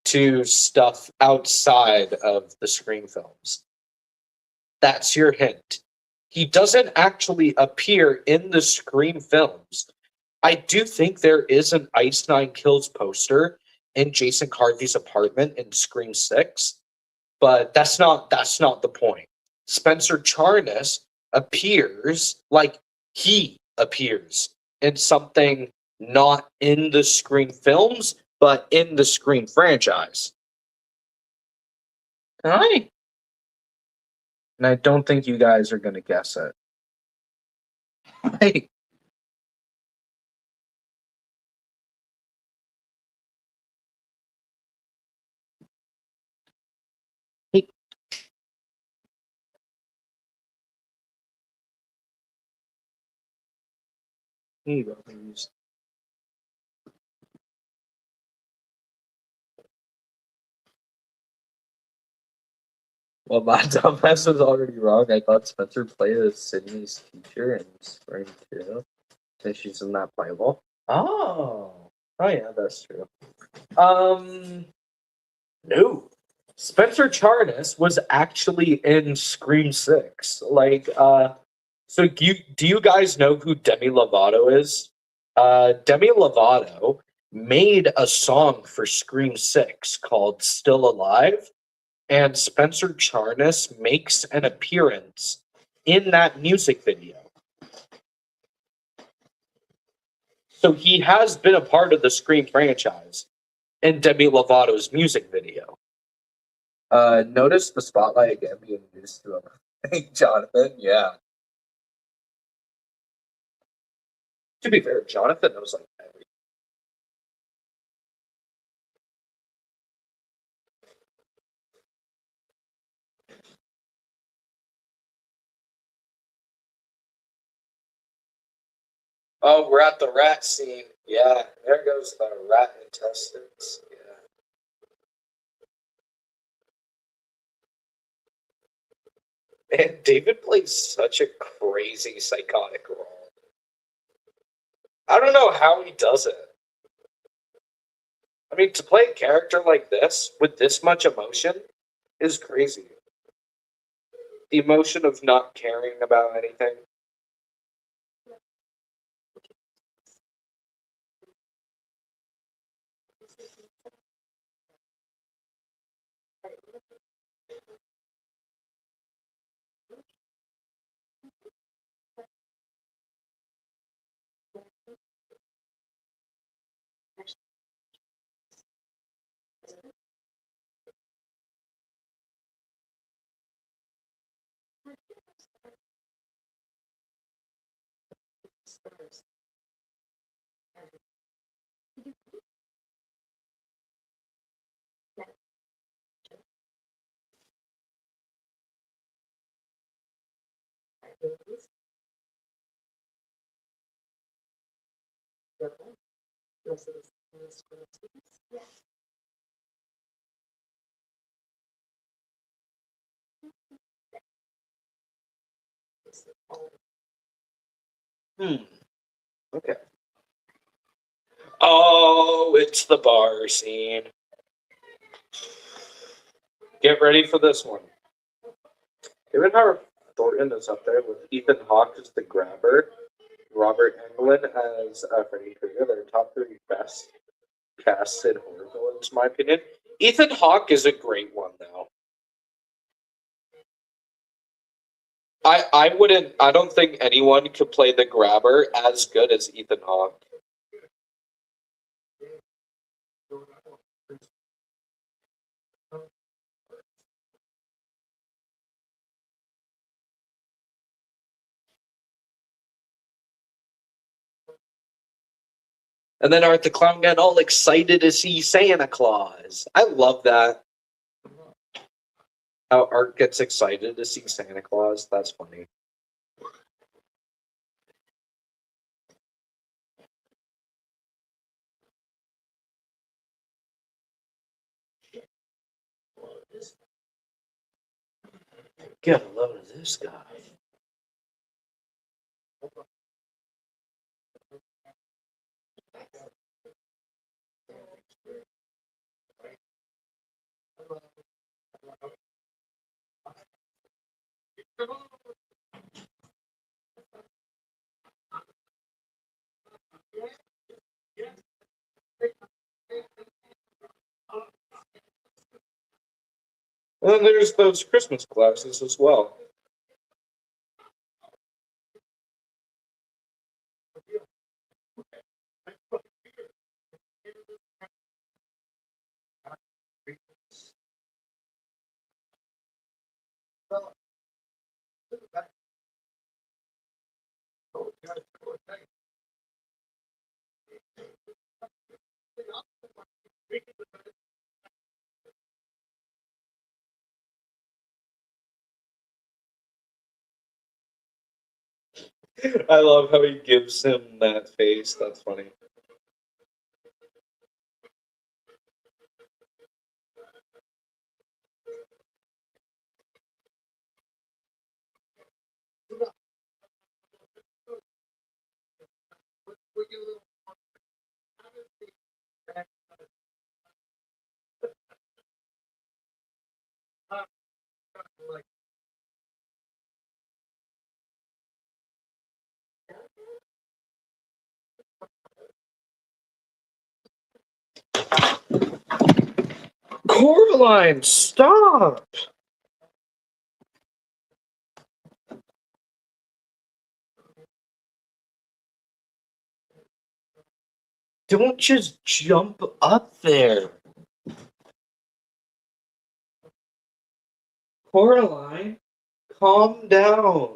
to stuff outside of the Scream films. That's your hint. He doesn't actually appear in the Scream films. I do think there is an Ice Nine Kills poster in Jason Harvey's apartment in Scream 6, but that's not the point. Spencer Charnas appears like he appears in something not in the Scream films, but in the Scream franchise. Hi. And I don't think you guys are going to guess it. Hey. Hey. Here you go, please. Well, my dumbass was already wrong. I thought Spencer played as Sydney's teacher in Spring 2. So she's in that Bible. Oh. Oh, yeah, that's true. No. Spencer Charnas was actually in Scream 6. So do you guys know who Demi Lovato is? Demi Lovato made a song for Scream 6 called Still Alive, and Spencer Charnas makes an appearance in that music video. So he has been a part of the Scream franchise in Demi Lovato's music video. Notice the spotlight again being used to him. Hey, Jonathan, yeah. To be fair, Jonathan knows like everything. Oh, we're at the rat scene. Yeah, there goes the rat intestines. Yeah. Man, David plays such a crazy, psychotic role. I don't know how he does it. I mean, to play a character like this with this much emotion is crazy. The emotion of not caring about anything. Okay. Oh, it's the bar scene. Get ready for this one. Given how Thornton is up there with Ethan Hawke as the grabber, Robert Englund as Freddy Krueger, they're top 3 best casted horror villains, in my opinion. Ethan Hawke is a great one, though. I wouldn't. I don't think anyone could play the grabber as good as Ethan Hawke. And then Art the Clown getting all excited to see Santa Claus. I love that. How Art gets excited to see Santa Claus. That's funny. Get a load of this guy. And then there's those Christmas glasses as well. I love how he gives him that face. That's funny. Coraline, stop! Don't just jump up there. Coraline, calm down.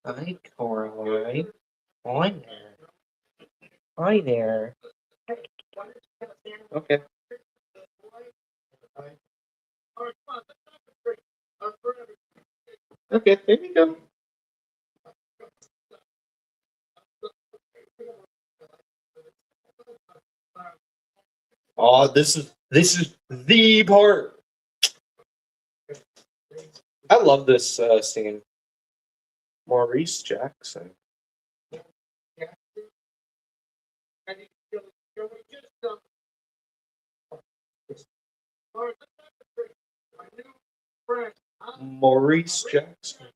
Hi, Coraline. Hi there. Hi there. Okay. Okay, there you go. Oh, this is the part. I love this scene. Maurice Jackson. Maurice Jackson.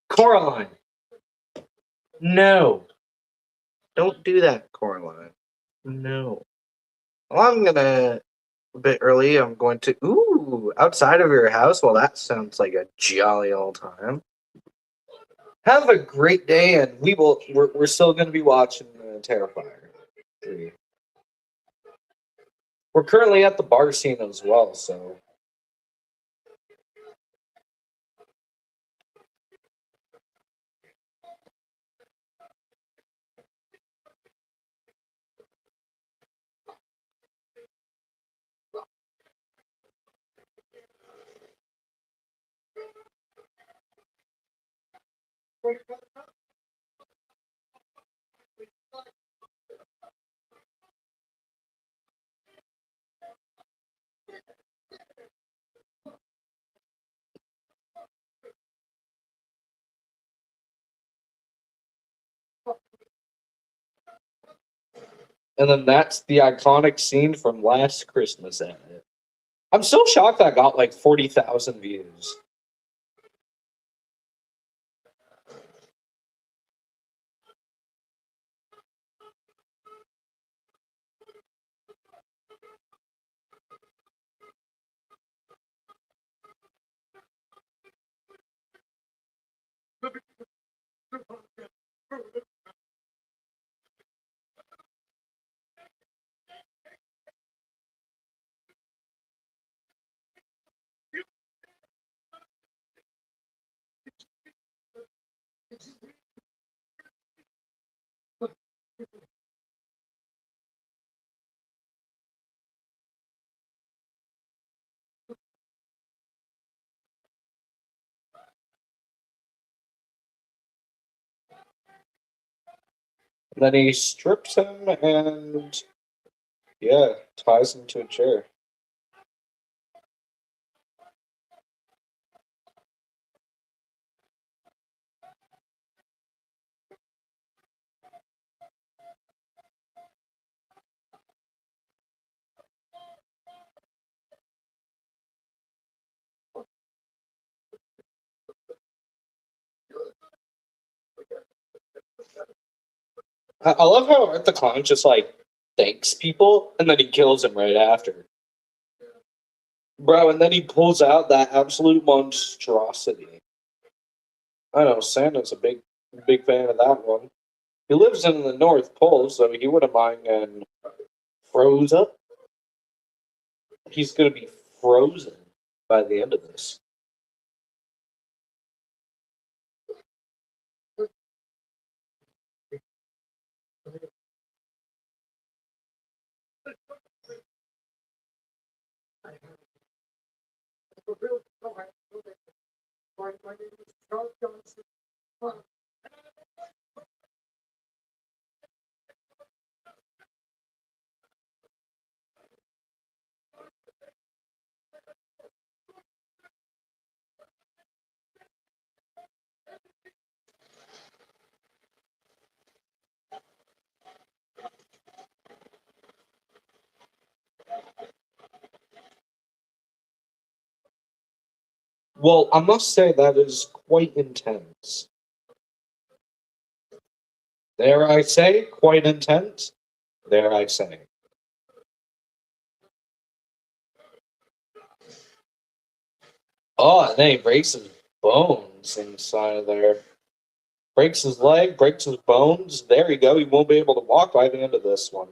Coraline. No. Don't do that, Coraline. No. Well, I'm gonna a bit early. I'm going to outside of your house. Well, that sounds like a jolly old time. Have a great day, and we're still gonna be watching Terrifier 3. We're currently at the bar scene as well, so. And then that's the iconic scene from last Christmas at it. I'm still shocked that got like 40,000 views. And then he strips him and, yeah, ties him to a chair. I love how Art the Clown just like thanks people and then he kills him right after. Bro, and then he pulls out that absolute monstrosity. I know, Santa's a big fan of that one. He lives in the North Pole, so he wouldn't mind getting froze up. He's gonna be frozen by the end of this. Well, I must say that is quite intense. Dare I say, quite intense? Dare I say. Oh, and then he breaks his bones inside of there. Breaks his leg, breaks his bones. There you go. He won't be able to walk by the end of this one.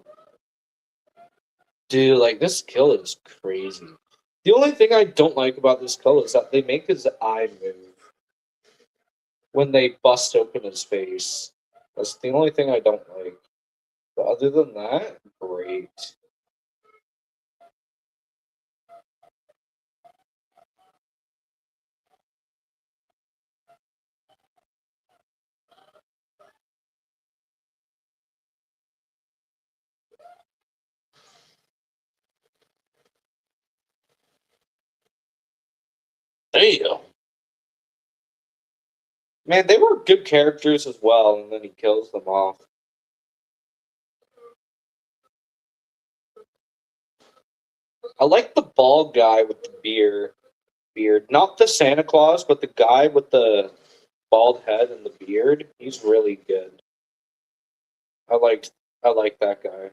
Dude, like, this kill is crazy. The only thing I don't like about this kill is that they make his eye move when they bust open his face. That's the only thing I don't like. But other than that, great. Damn. Man, they were good characters as well, and then he kills them off. I like the bald guy with the beard. Not the Santa Claus, but the guy with the bald head and the beard. He's really good. I like that guy.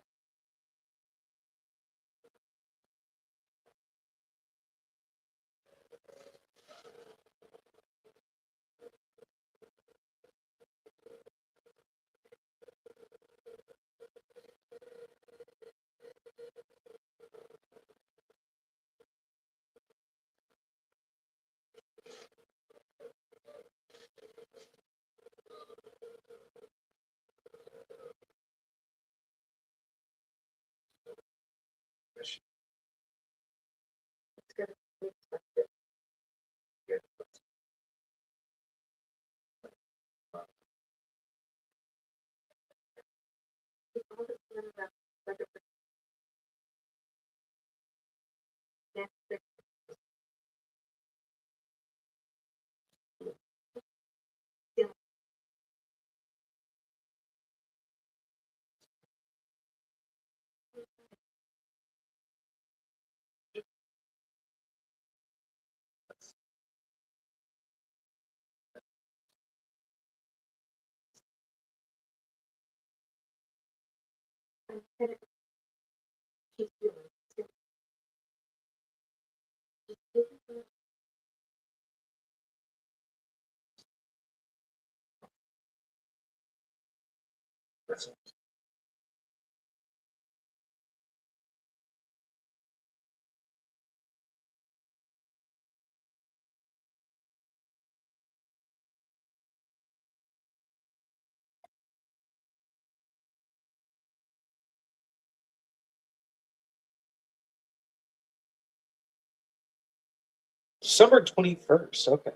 December 21st. Okay.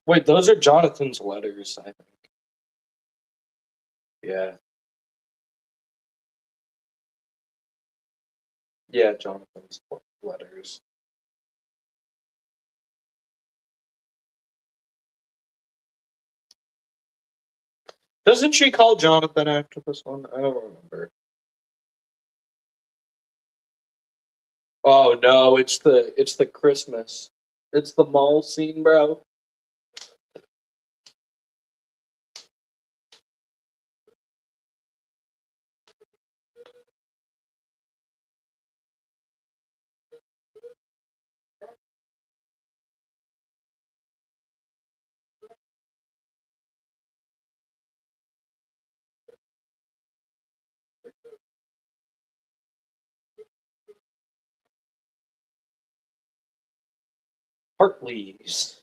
Wait, those are Jonathan's letters, I think. Yeah. Yeah, Jonathan's letters. Doesn't she call Jonathan after this one? I don't remember. Oh no, it's the Christmas. It's the mall scene, bro. Hartley's.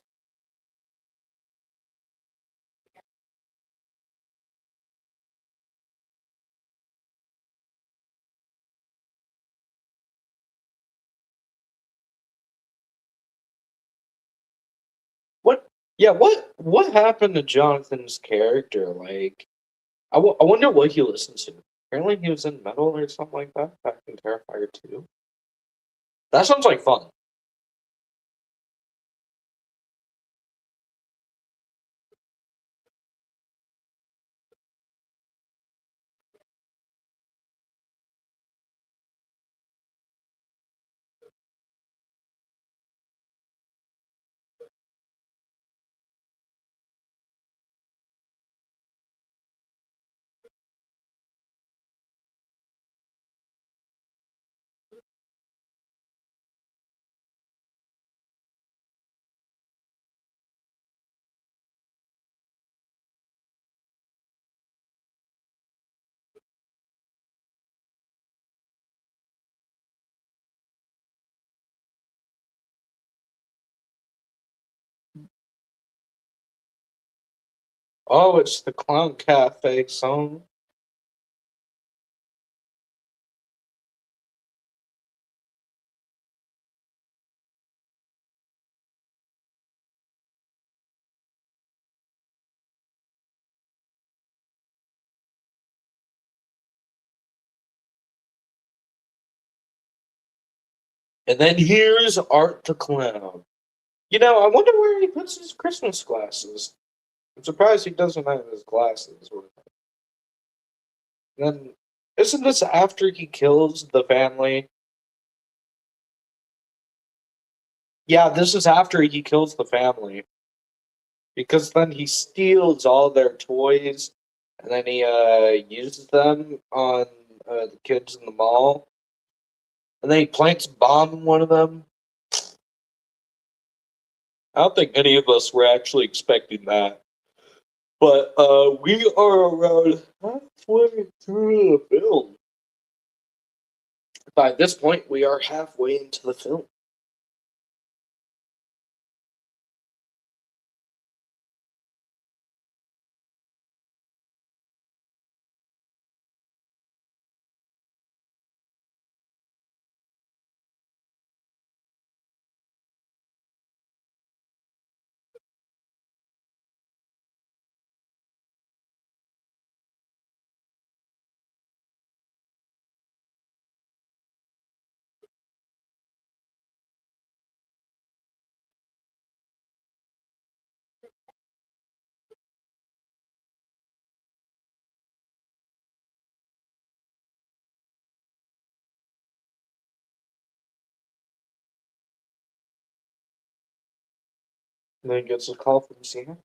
What? Yeah, what happened to Jonathan's character? Like, I wonder what he listens to. Apparently, he was in metal or something like that back in Terrifier 2. That sounds like fun. Oh, it's the Clown Cafe song. And then here's Art the Clown. I wonder where he puts his Christmas glasses. I'm surprised he doesn't have his glasses with him. Then, isn't this after he kills the family? Yeah, this is after he kills the family. Because then he steals all their toys and then he uses them on the kids in the mall. And then he plants a bomb in one of them. I don't think any of us were actually expecting that. But we are around halfway through the film. By this point, we are halfway into the film. And then he gets a call from Cena.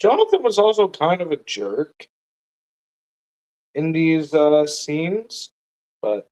Jonathan was also kind of a jerk in these scenes, but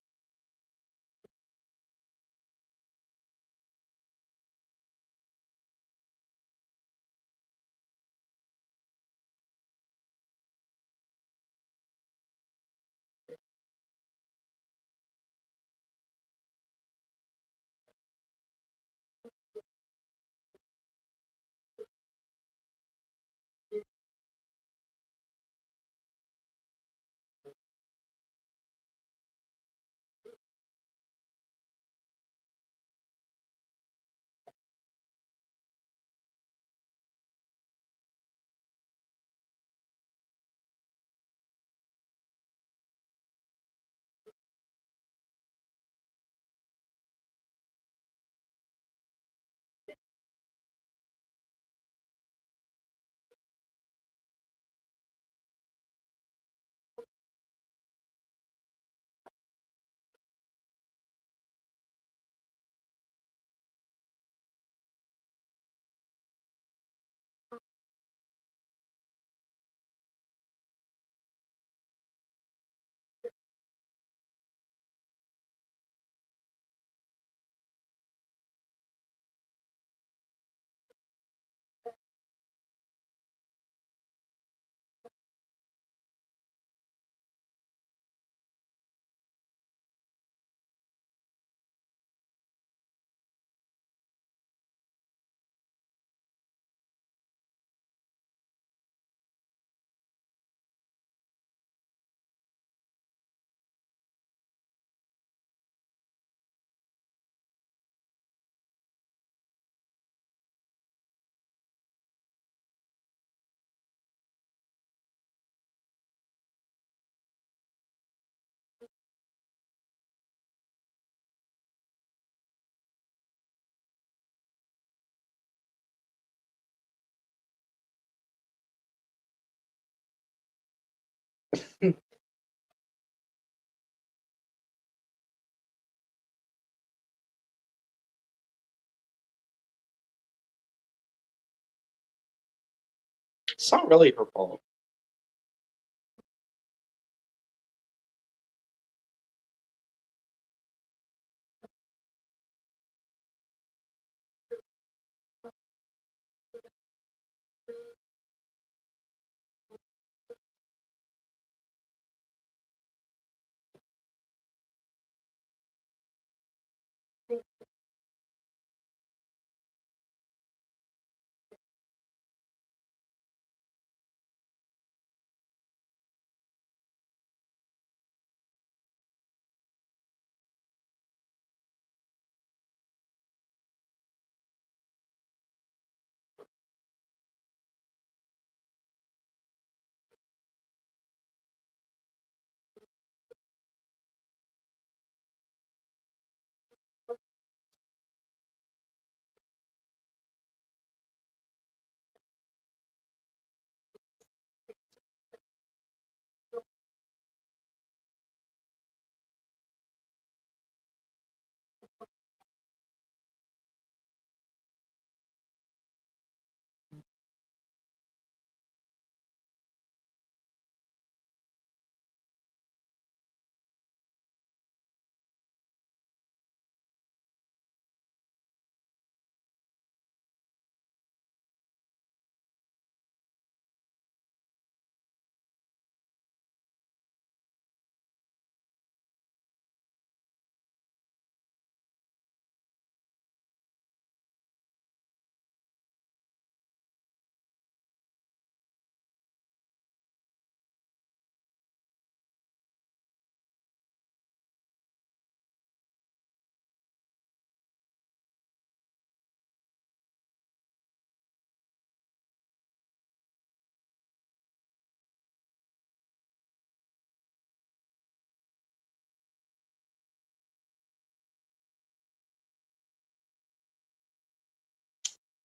it's not really her fault.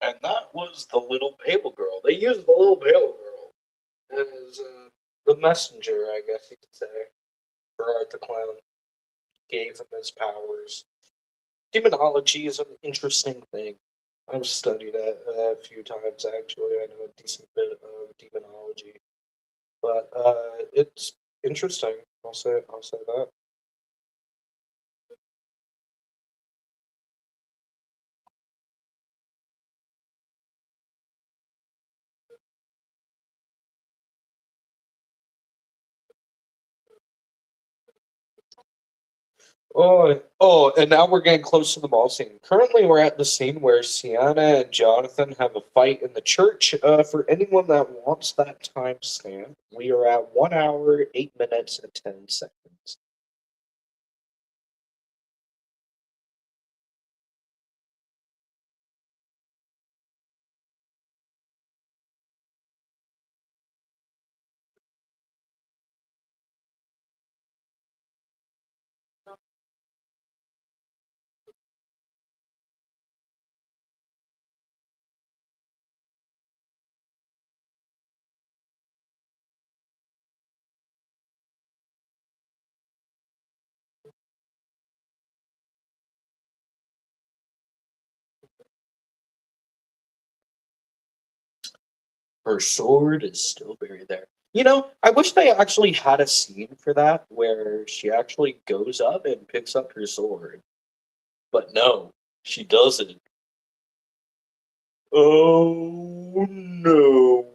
And that was the little Pale Girl. They used the little Pale Girl as the messenger, I guess you could say, for Art the Clown. Gave him his powers. Demonology is an interesting thing. I've studied it a few times, actually. I know a decent bit of demonology. But it's interesting. I'll say that. And now we're getting close to the mall scene. Currently, we're at the scene where Sienna and Jonathan have a fight in the church. For anyone that wants that timestamp, we are at 1 hour, 8 minutes, and 10 seconds. Her sword is still buried there. I wish they actually had a scene for that where she actually goes up and picks up her sword. But no, she doesn't. Oh no.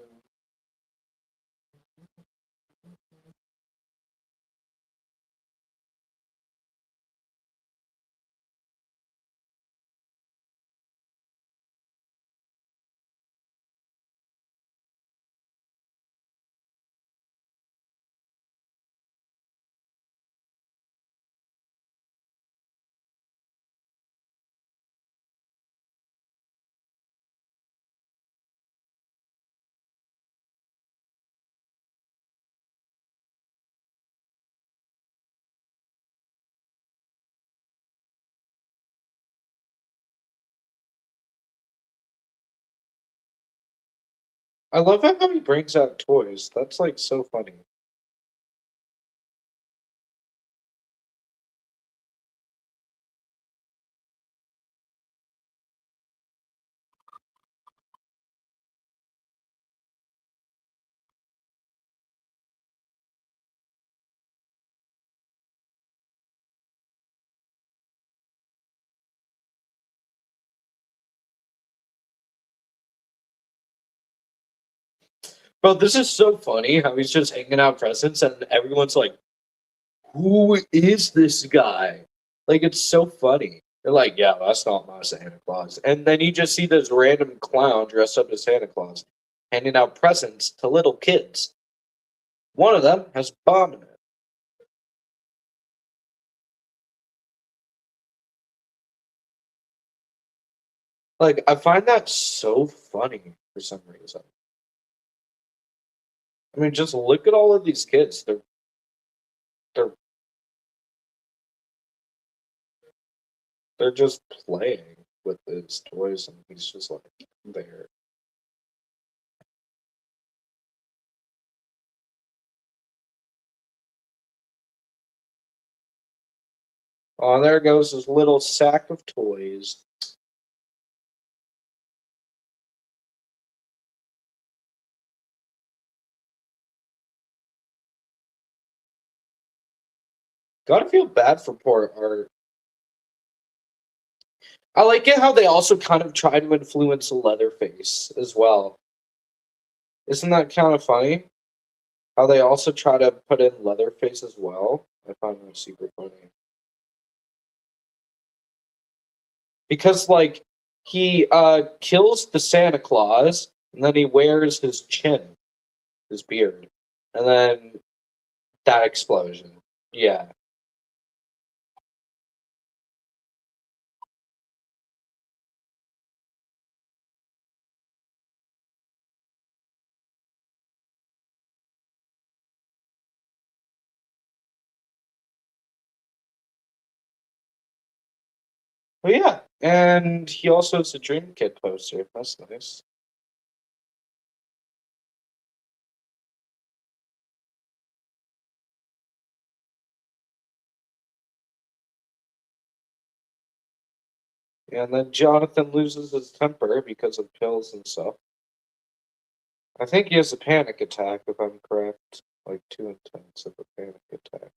I love how he brings out toys. That's like so funny. Bro, this is so funny how he's just hanging out presents and everyone's like, who is this guy? Like, it's so funny. They're like, yeah, that's not my Santa Claus. And then you just see this random clown dressed up as Santa Claus handing out presents to little kids. One of them has a bomb in it. Like, I find that so funny for some reason. I mean, just look at all of these kids. They're they're just playing with his toys, and he's just like there. Oh, there goes his little sack of toys. Gotta feel bad for poor Art. I like it how they also kind of try to influence Leatherface as well. Isn't that kind of funny? How they also try to put in Leatherface as well. I find that super funny. Because like he kills the Santa Claus and then he wears his chin, his beard. And then that explosion. Yeah. But yeah, And he also has a Dream Kid poster. That's nice. And then Jonathan loses his temper because of pills and stuff. I think he has a panic attack, if I'm correct. Like, too intense of a panic attack.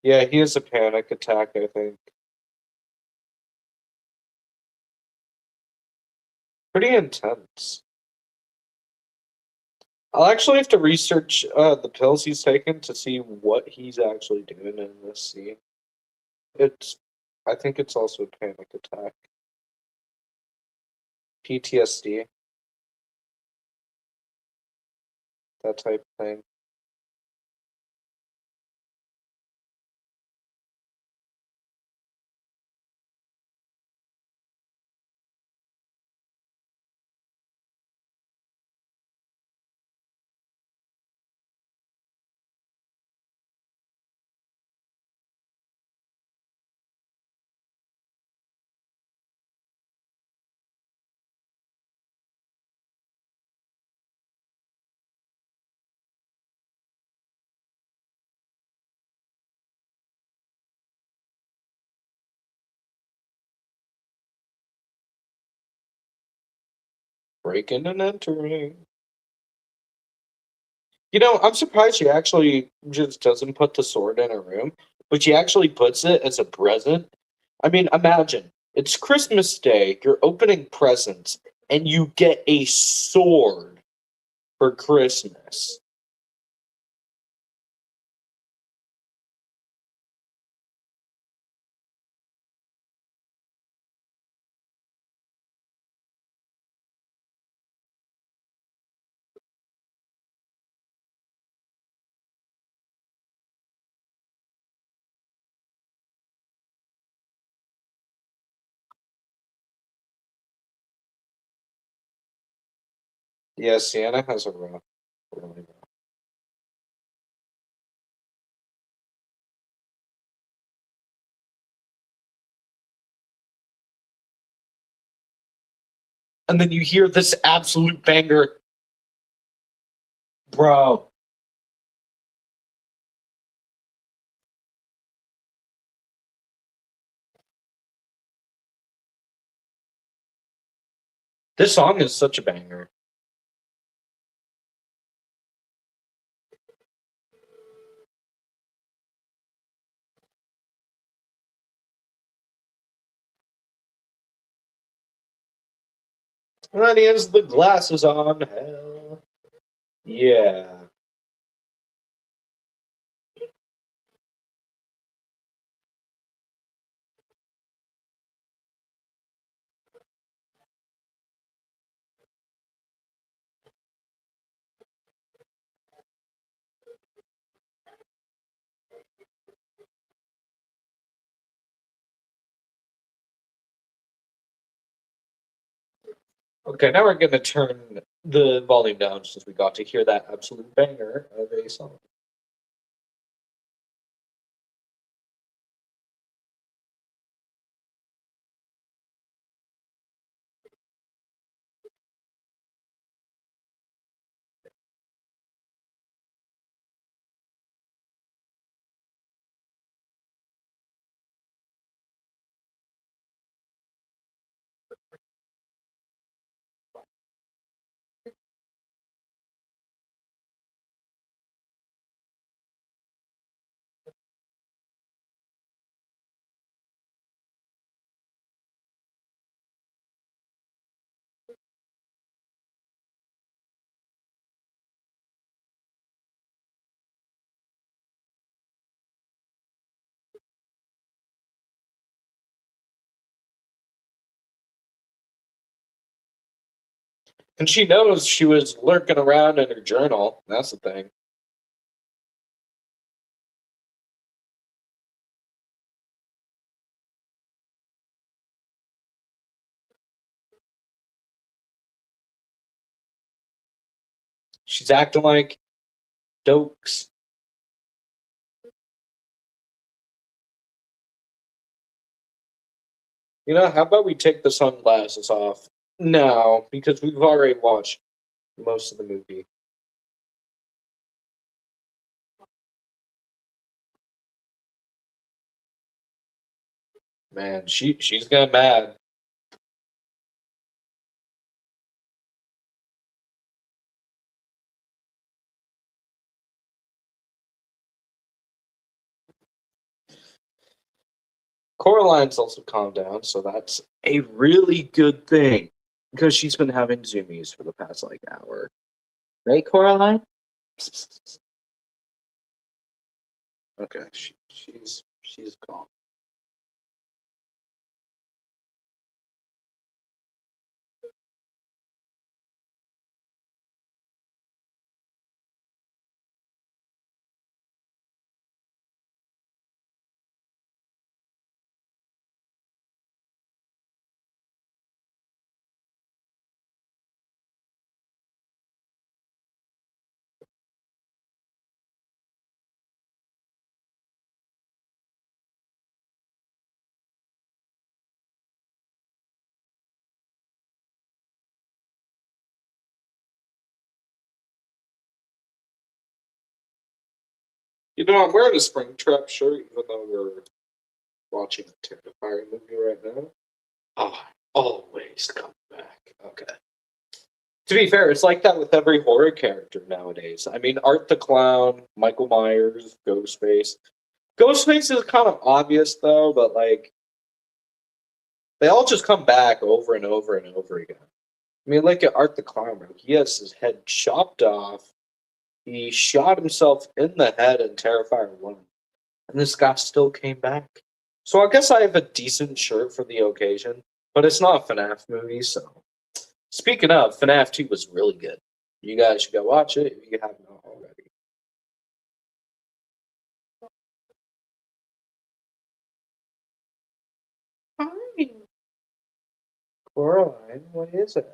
Yeah, he has a panic attack, I think. Pretty intense. I'll actually have to research the pills he's taken to see what he's actually doing in this scene. It's, I think it's also a panic attack, PTSD, that type of thing. Breaking and entering. You know, I'm surprised she actually just doesn't put the sword in her room, but she actually puts it as a present. I mean, imagine it's Christmas Day, you're opening presents, and you get a sword for Christmas. Yeah, Sienna has a rough, really rough. And then you hear this absolute banger, bro. This song is such a banger. And then he has the glasses on. Hell yeah. Okay, now we're gonna turn the volume down since we got to hear that absolute banger of a song. And she knows she was lurking around in her journal. That's the thing. She's acting like dokes. You know, how about we take the sunglasses off now because we've already watched most of the movie. Man, she's got mad. Coraline's also calmed down, so that's a really good thing because she's been having zoomies for the past like hour. Right, Coraline? Okay, she's calm. You know, I'm wearing a Springtrap shirt even though we're watching a Terrifier movie right now. Oh, always come back. Okay. To be fair, it's like that with every horror character nowadays. I mean, Art the Clown, Michael Myers, Ghostface. Ghostface is kind of obvious though, but like they all just come back over and over and over again. I mean, look at Art the Clown. Bro. He has his head chopped off. He shot himself in the head in Terrifier 1. And this guy still came back. So I guess I have a decent shirt for the occasion, but it's not a FNAF movie, so. Speaking of, FNAF 2 was really good. You guys should go watch it if you have not already. Hi, Coraline, what is it?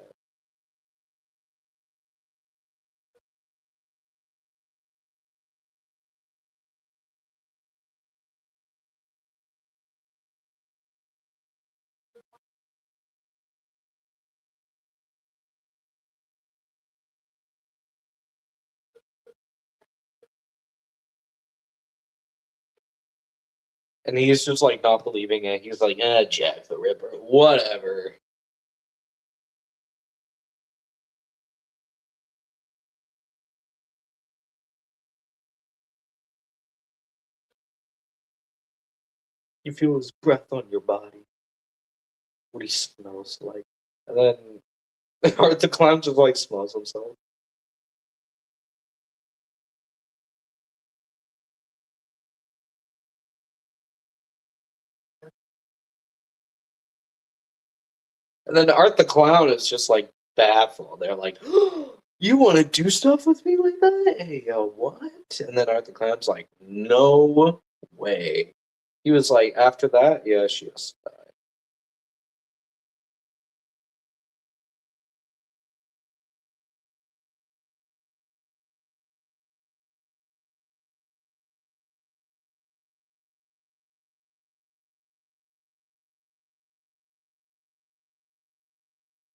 And he's just like not believing it. He's like, Jack the Ripper, whatever. You feel his breath on your body, what he smells like. And then Art the Clown just like smells himself. And then Art the Clown is just like baffled. They're like, you want to do stuff with me like that? Hey, yo, what? And then Art the Clown's like, no way. He was like, after that, yeah, she has to die.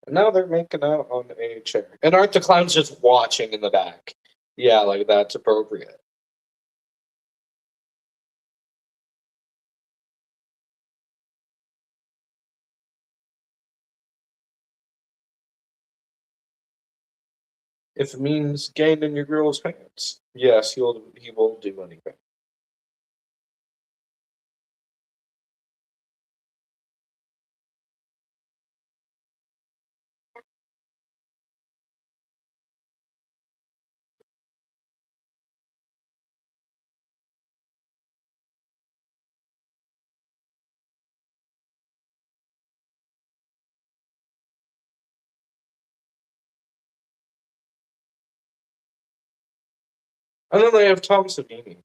And now they're making out on a chair. And Art the Clown's just watching in the back. Yeah, like that's appropriate. If it means gaining your girl's pants, yes, he will do anything. And then they have Tom Savini.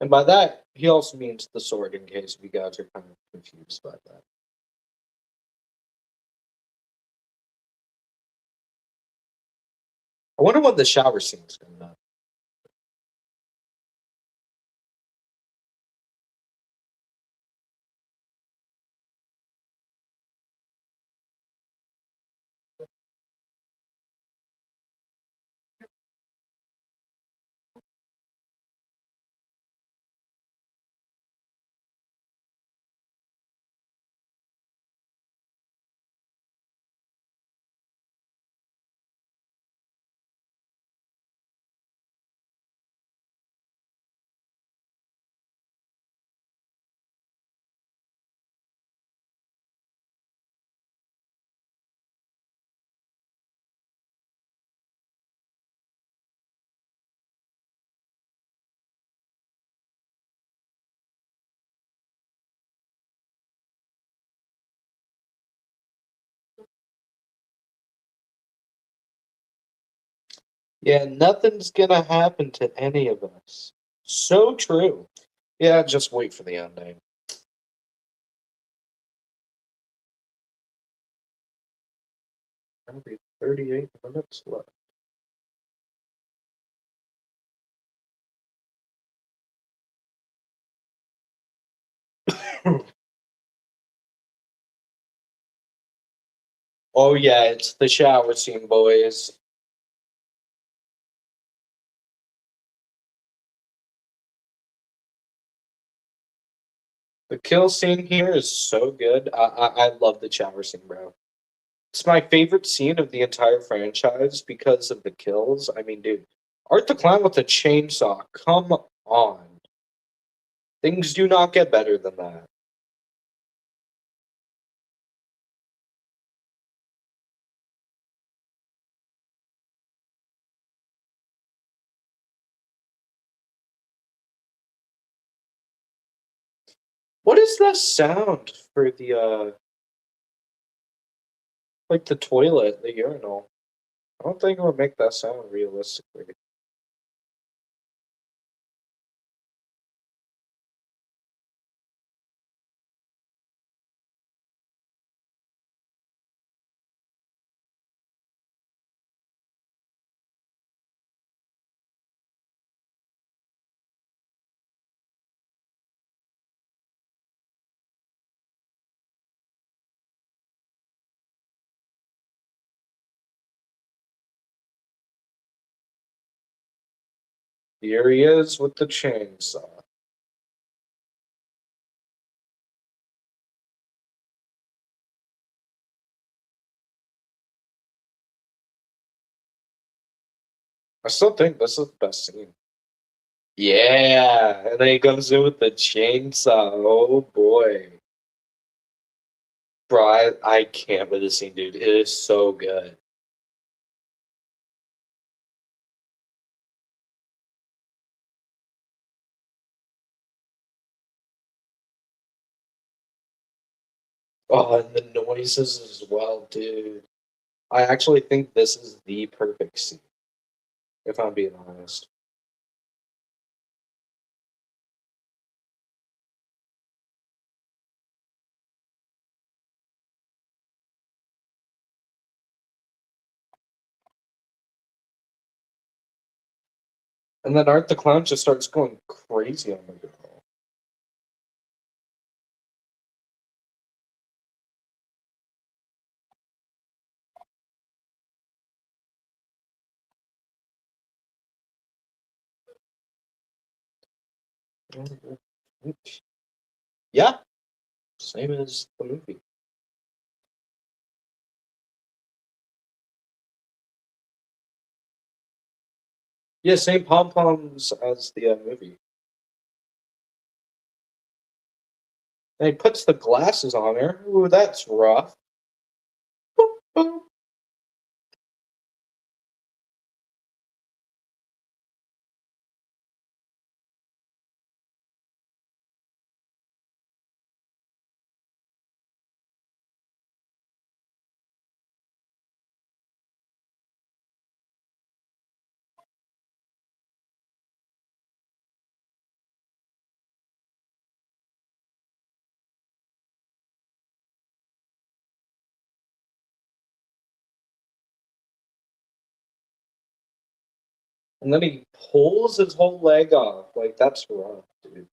And by that, he also means the sword, in case you guys are kind of confused by that. I wonder what the shower scene's going to be. Yeah, nothing's going to happen to any of us. So true. Yeah, just wait for the ending. That'll be 38 minutes left. Oh, yeah, it's the shower scene, boys. The kill scene here is so good. I love the shower scene, bro. It's my favorite scene of the entire franchise because of the kills. I mean, dude, Art the Clown with a chainsaw. Come on. Things do not get better than that. What is the sound for the like the toilet, the urinal? I don't think it would make that sound realistically. Here he is with the chainsaw. I still think this is the best scene. Yeah, and then he comes in with the chainsaw. Oh boy. Bro, I can't with this scene, dude. It is so good. Oh, and the noises as well, dude. I actually think this is the perfect scene, if I'm being honest. And then Art the Clown just starts going crazy on the girl. Yeah, same as the movie. Yeah, same pom poms as the movie. And he puts the glasses on her. Ooh, that's rough. Boop, boop. And then he pulls his whole leg off. Like, that's rough, dude.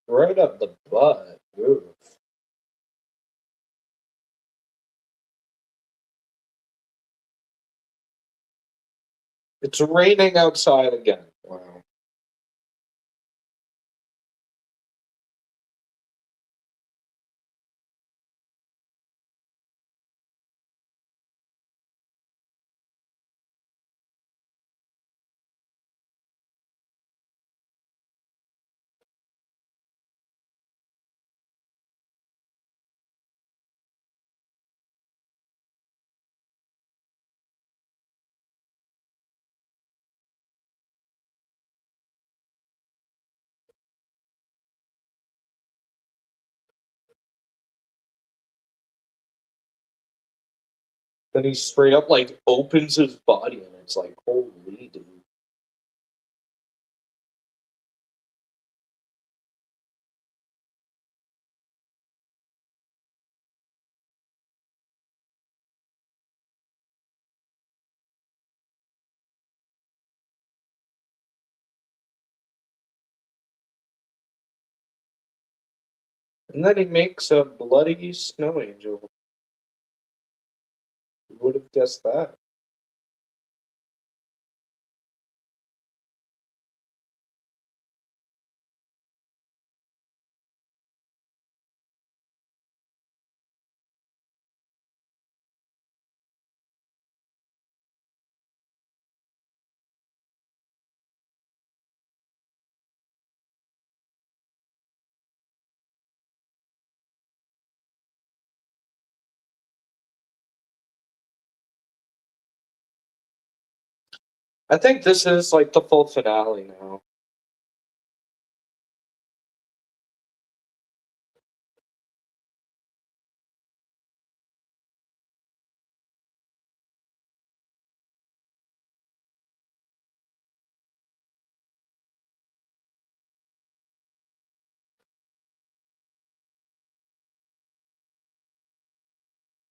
Right up the butt. Oof. It's raining outside again. Wow. Then he straight up like opens his body and it's like, holy dude. And then he makes a bloody snow angel. Who would have guessed that? I think this is like the full finale now.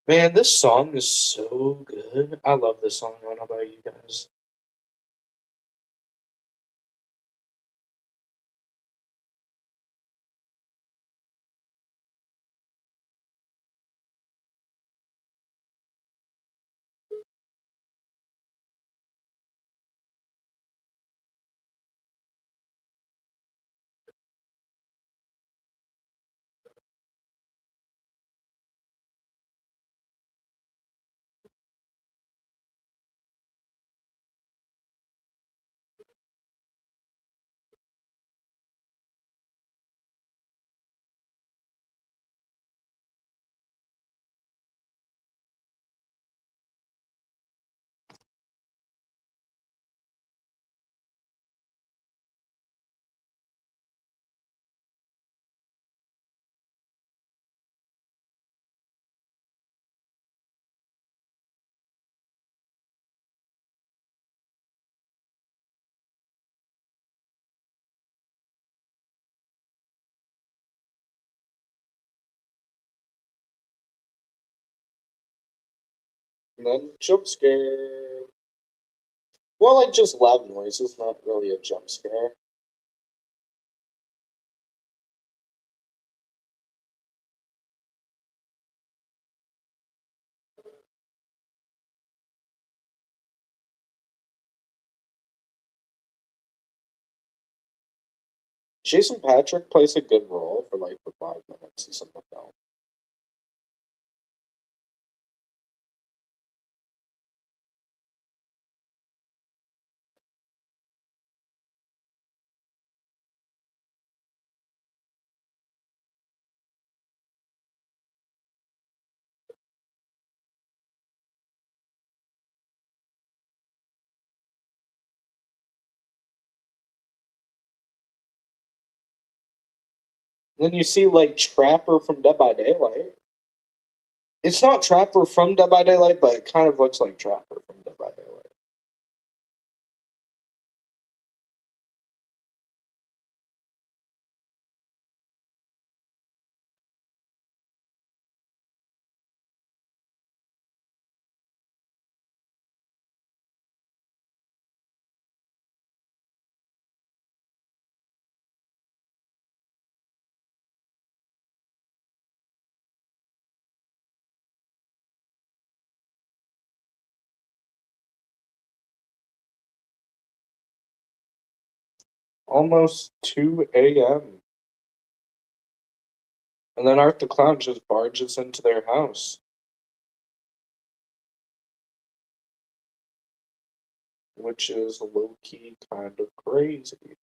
Man, this song is so good. I love this song. I don't know about you guys. And then jump scare. Well, like just loud noises, not really a jump scare. Jason Patrick plays a good role for like the 5 minutes in some of the film. Then you see like Trapper from Dead by Daylight. It's not Trapper from Dead by Daylight, but it kind of looks like Trapper from Dead by Daylight. Almost 2 a.m. And then Art the Clown just barges into their house, which is low-key kind of crazy.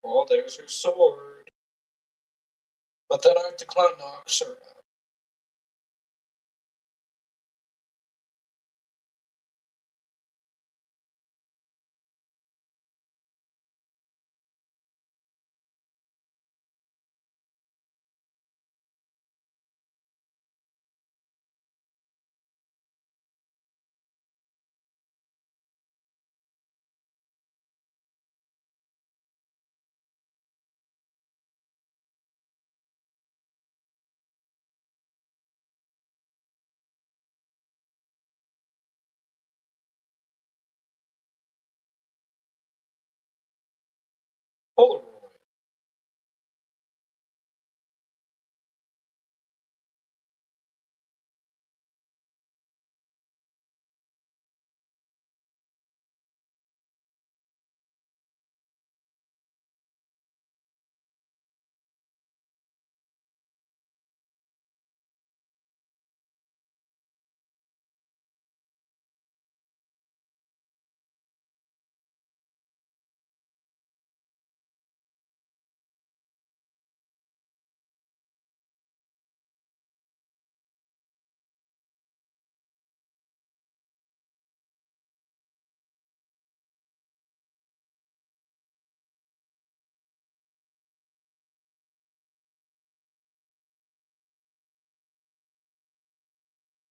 Well, there's her sword. But then Art the Clown knocks her out. Polaroid.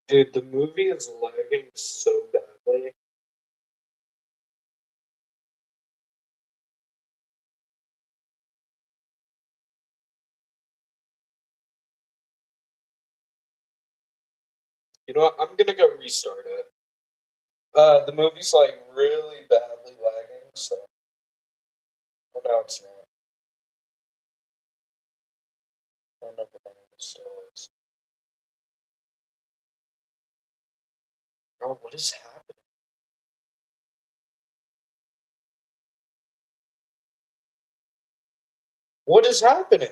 Dude, the movie is lagging so badly. You know what? I'm gonna go restart it. The movie's like really badly lagging, so. Oh, no, it's not. Oh, no, it still is. Oh, what is happening? What is happening?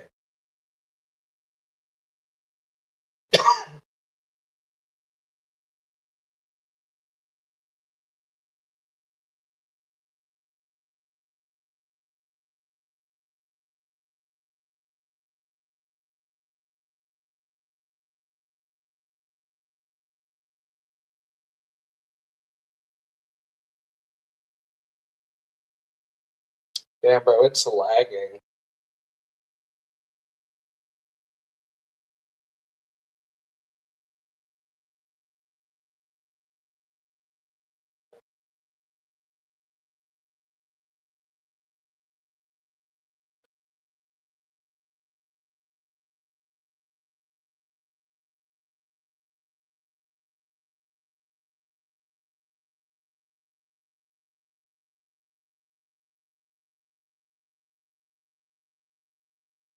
Damn, bro, it's lagging.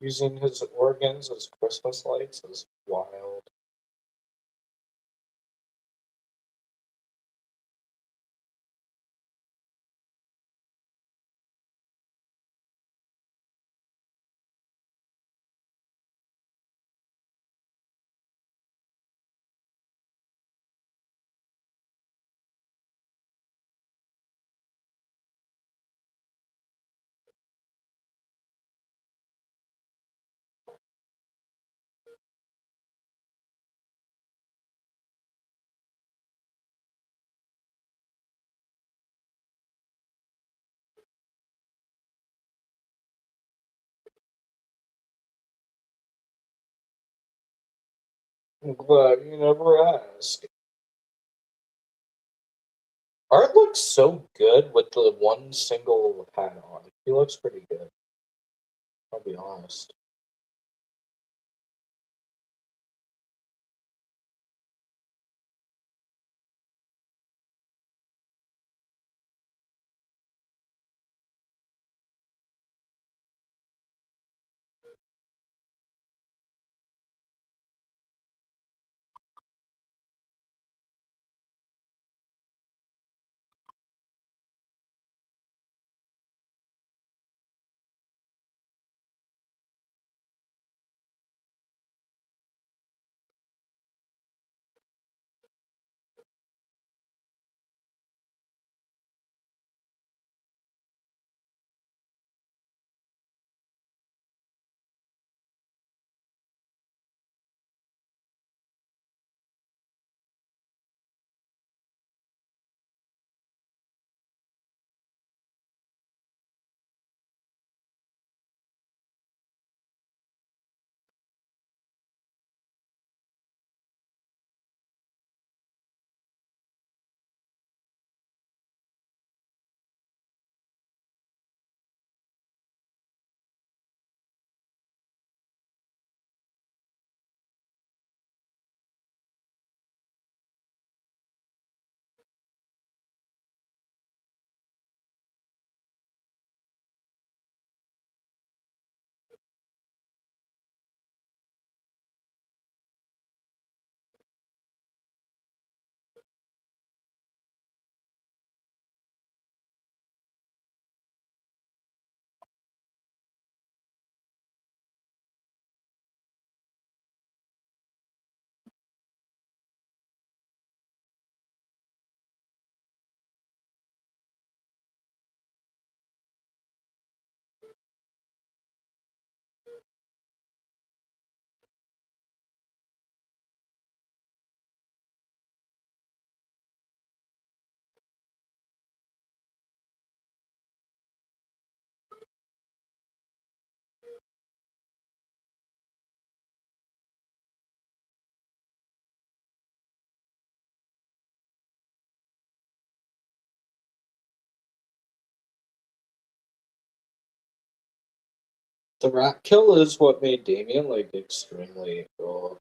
Using his organs as Christmas lights is wild. But you never ask. Art looks so good with the one single hat on. He looks pretty good. I'll be honest. The rat kill is what made Damien like extremely cool.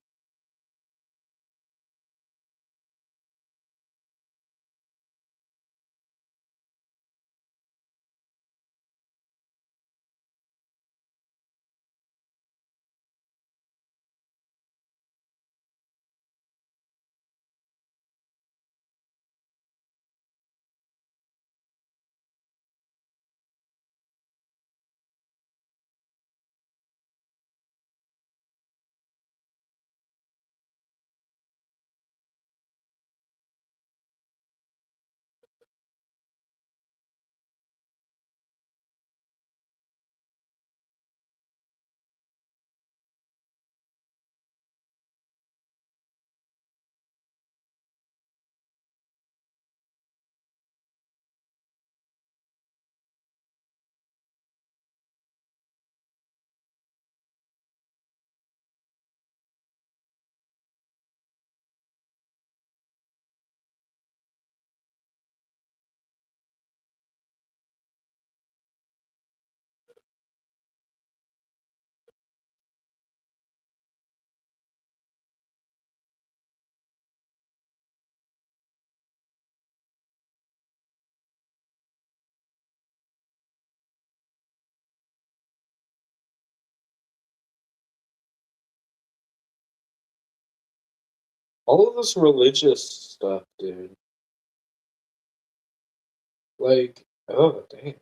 All of this religious stuff, dude. Like, oh damn.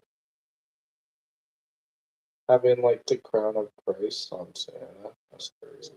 Having like the crown of Christ on Santa. That's crazy.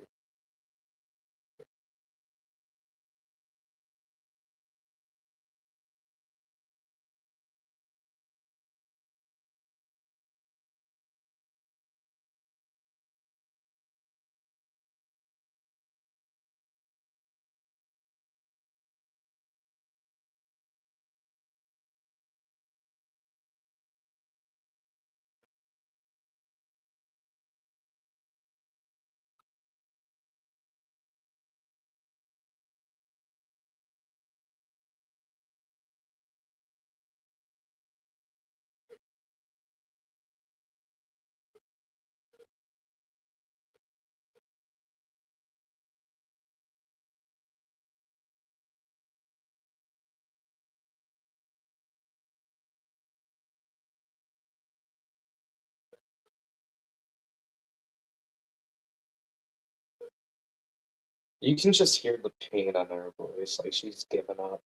You can just hear the pain on her voice, like she's given up.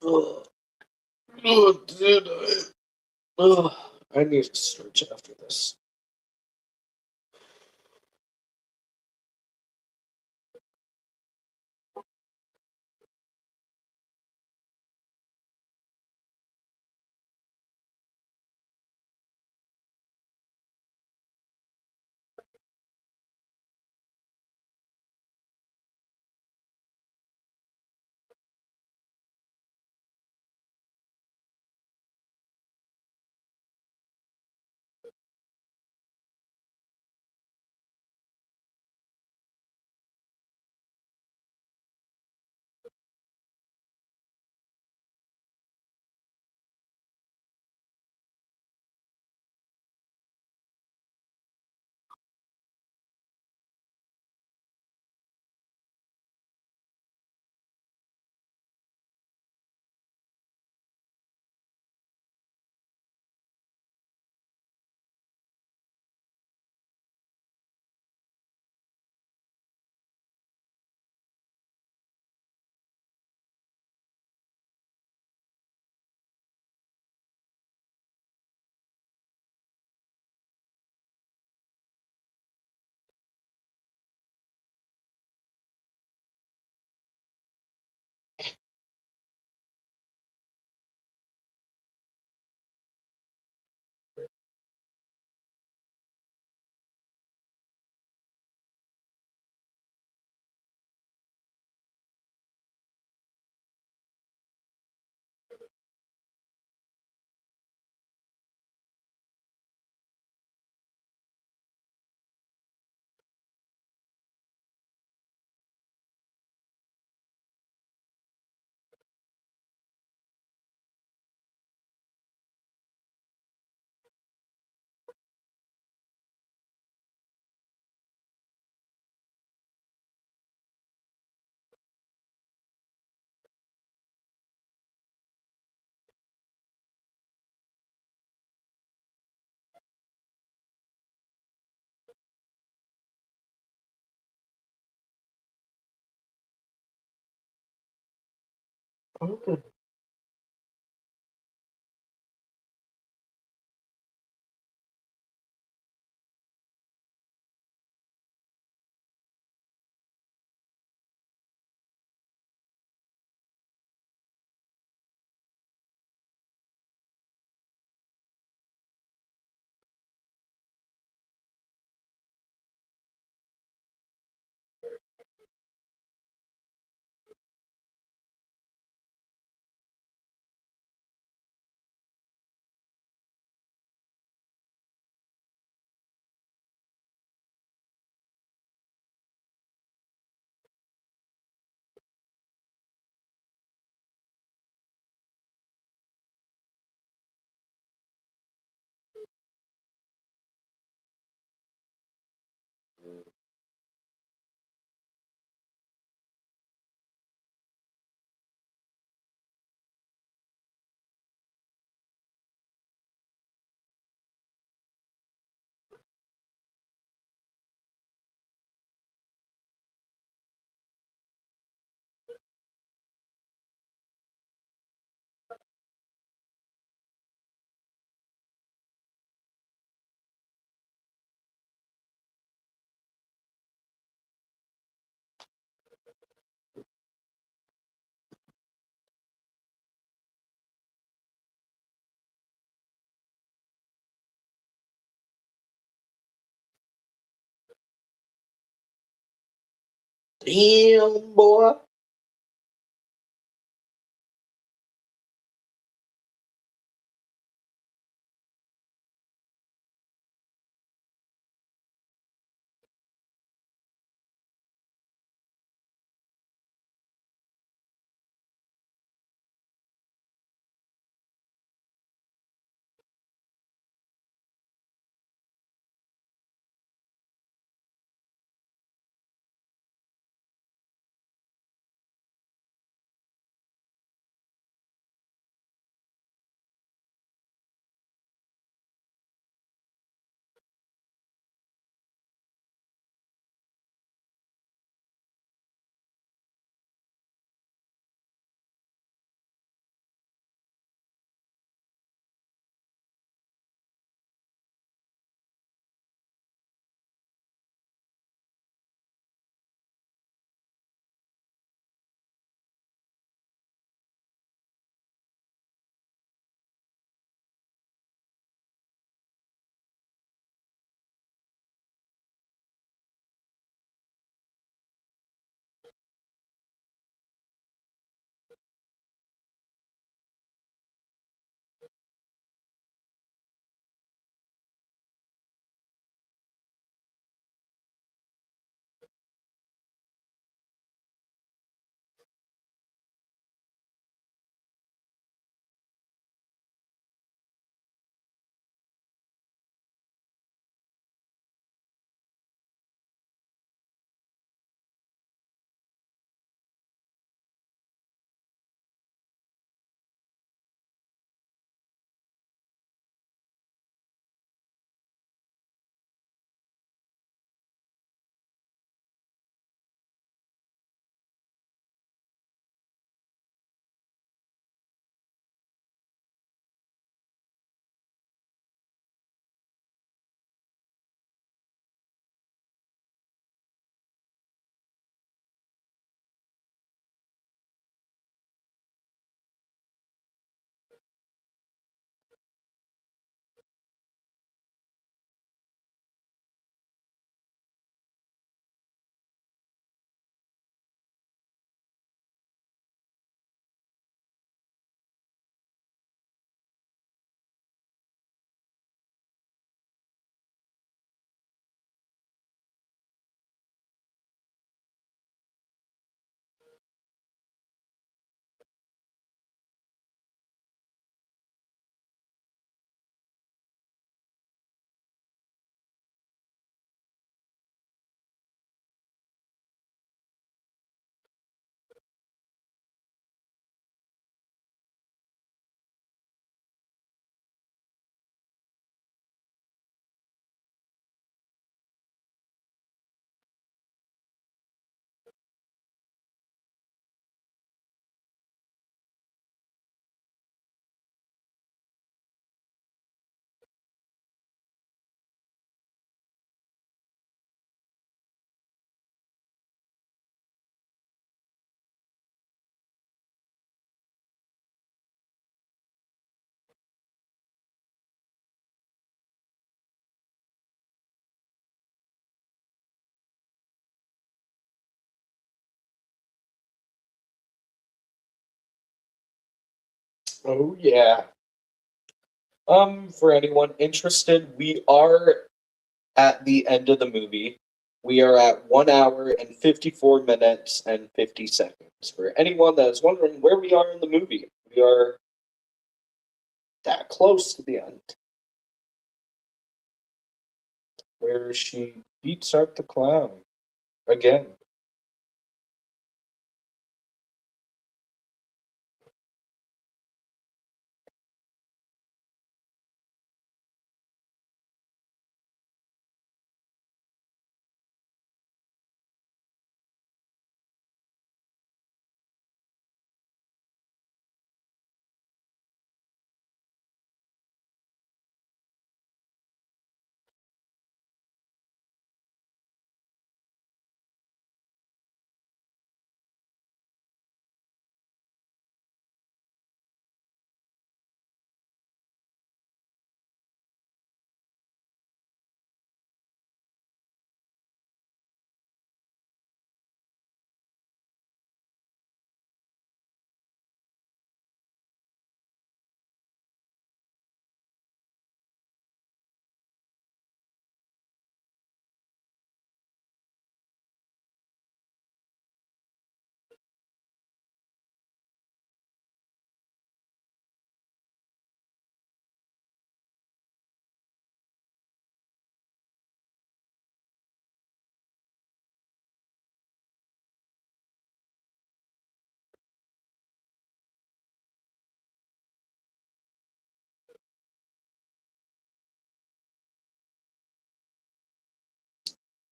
Ugh. Ugh, dude. Ugh. I need to stretch after this. Okay. Damn, boy. Oh yeah. For anyone interested, we are at the end of the movie. We are at 1 hour and 54 minutes and 50 seconds. For anyone that is wondering where we are in the movie, we are that close to the end, where she beats Art the Clown again.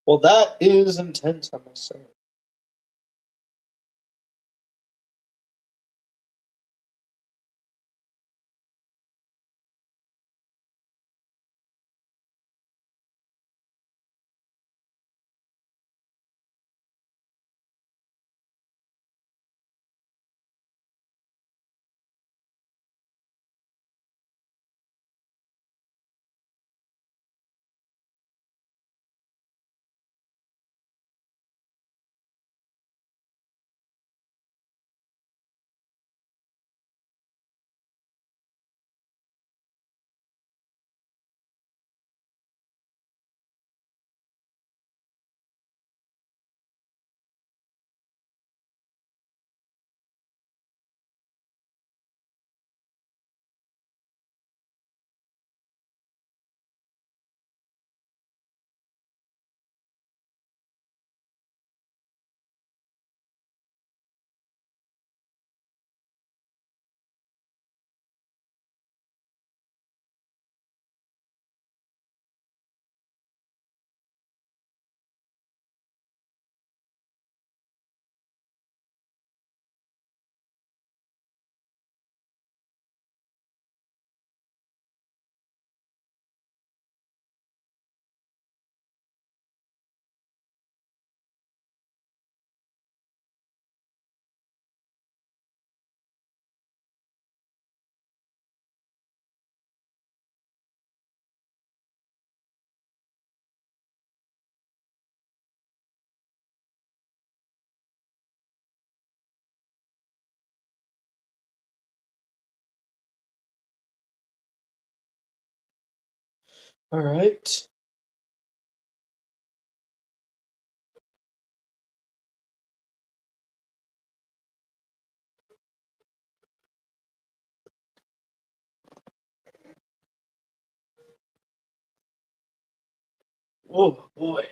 Well, that is intense, I must say. All right. Oh boy.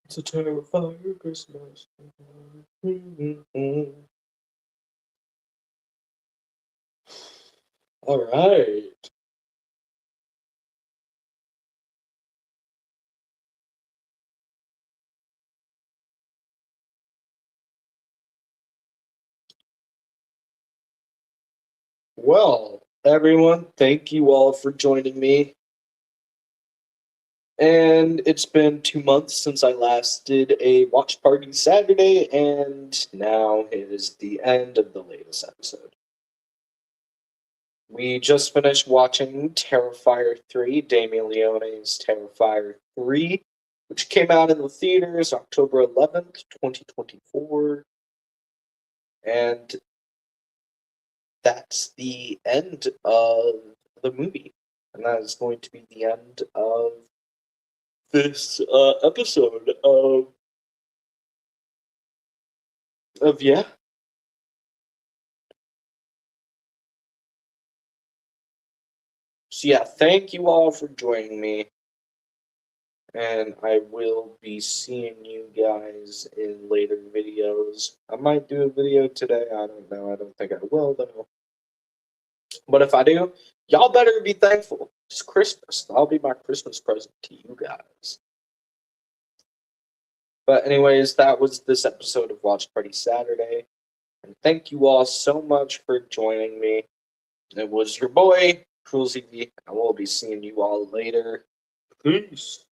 It's a Terrifier Christmas. All right. Well, everyone, thank you all for joining me. And it's been 2 months since I last did a watch party Saturday, and now it is the end of the latest episode. We just finished watching Terrifier 3, Damien Leone's Terrifier 3, which came out in the theaters October 11th, 2024. And that's the end of the movie. And that is going to be the end of this episode of yeah. So yeah, thank you all for joining me. And I will be seeing you guys in later videos. I might do a video today. I don't know. I don't think I will, though. But if I do, y'all better be thankful. It's Christmas. That'll be my Christmas present to you guys. But, anyways, that was this episode of Watch Party Saturday. And thank you all so much for joining me. It was your boy, Cruel ZV. I will be seeing you all later. Peace.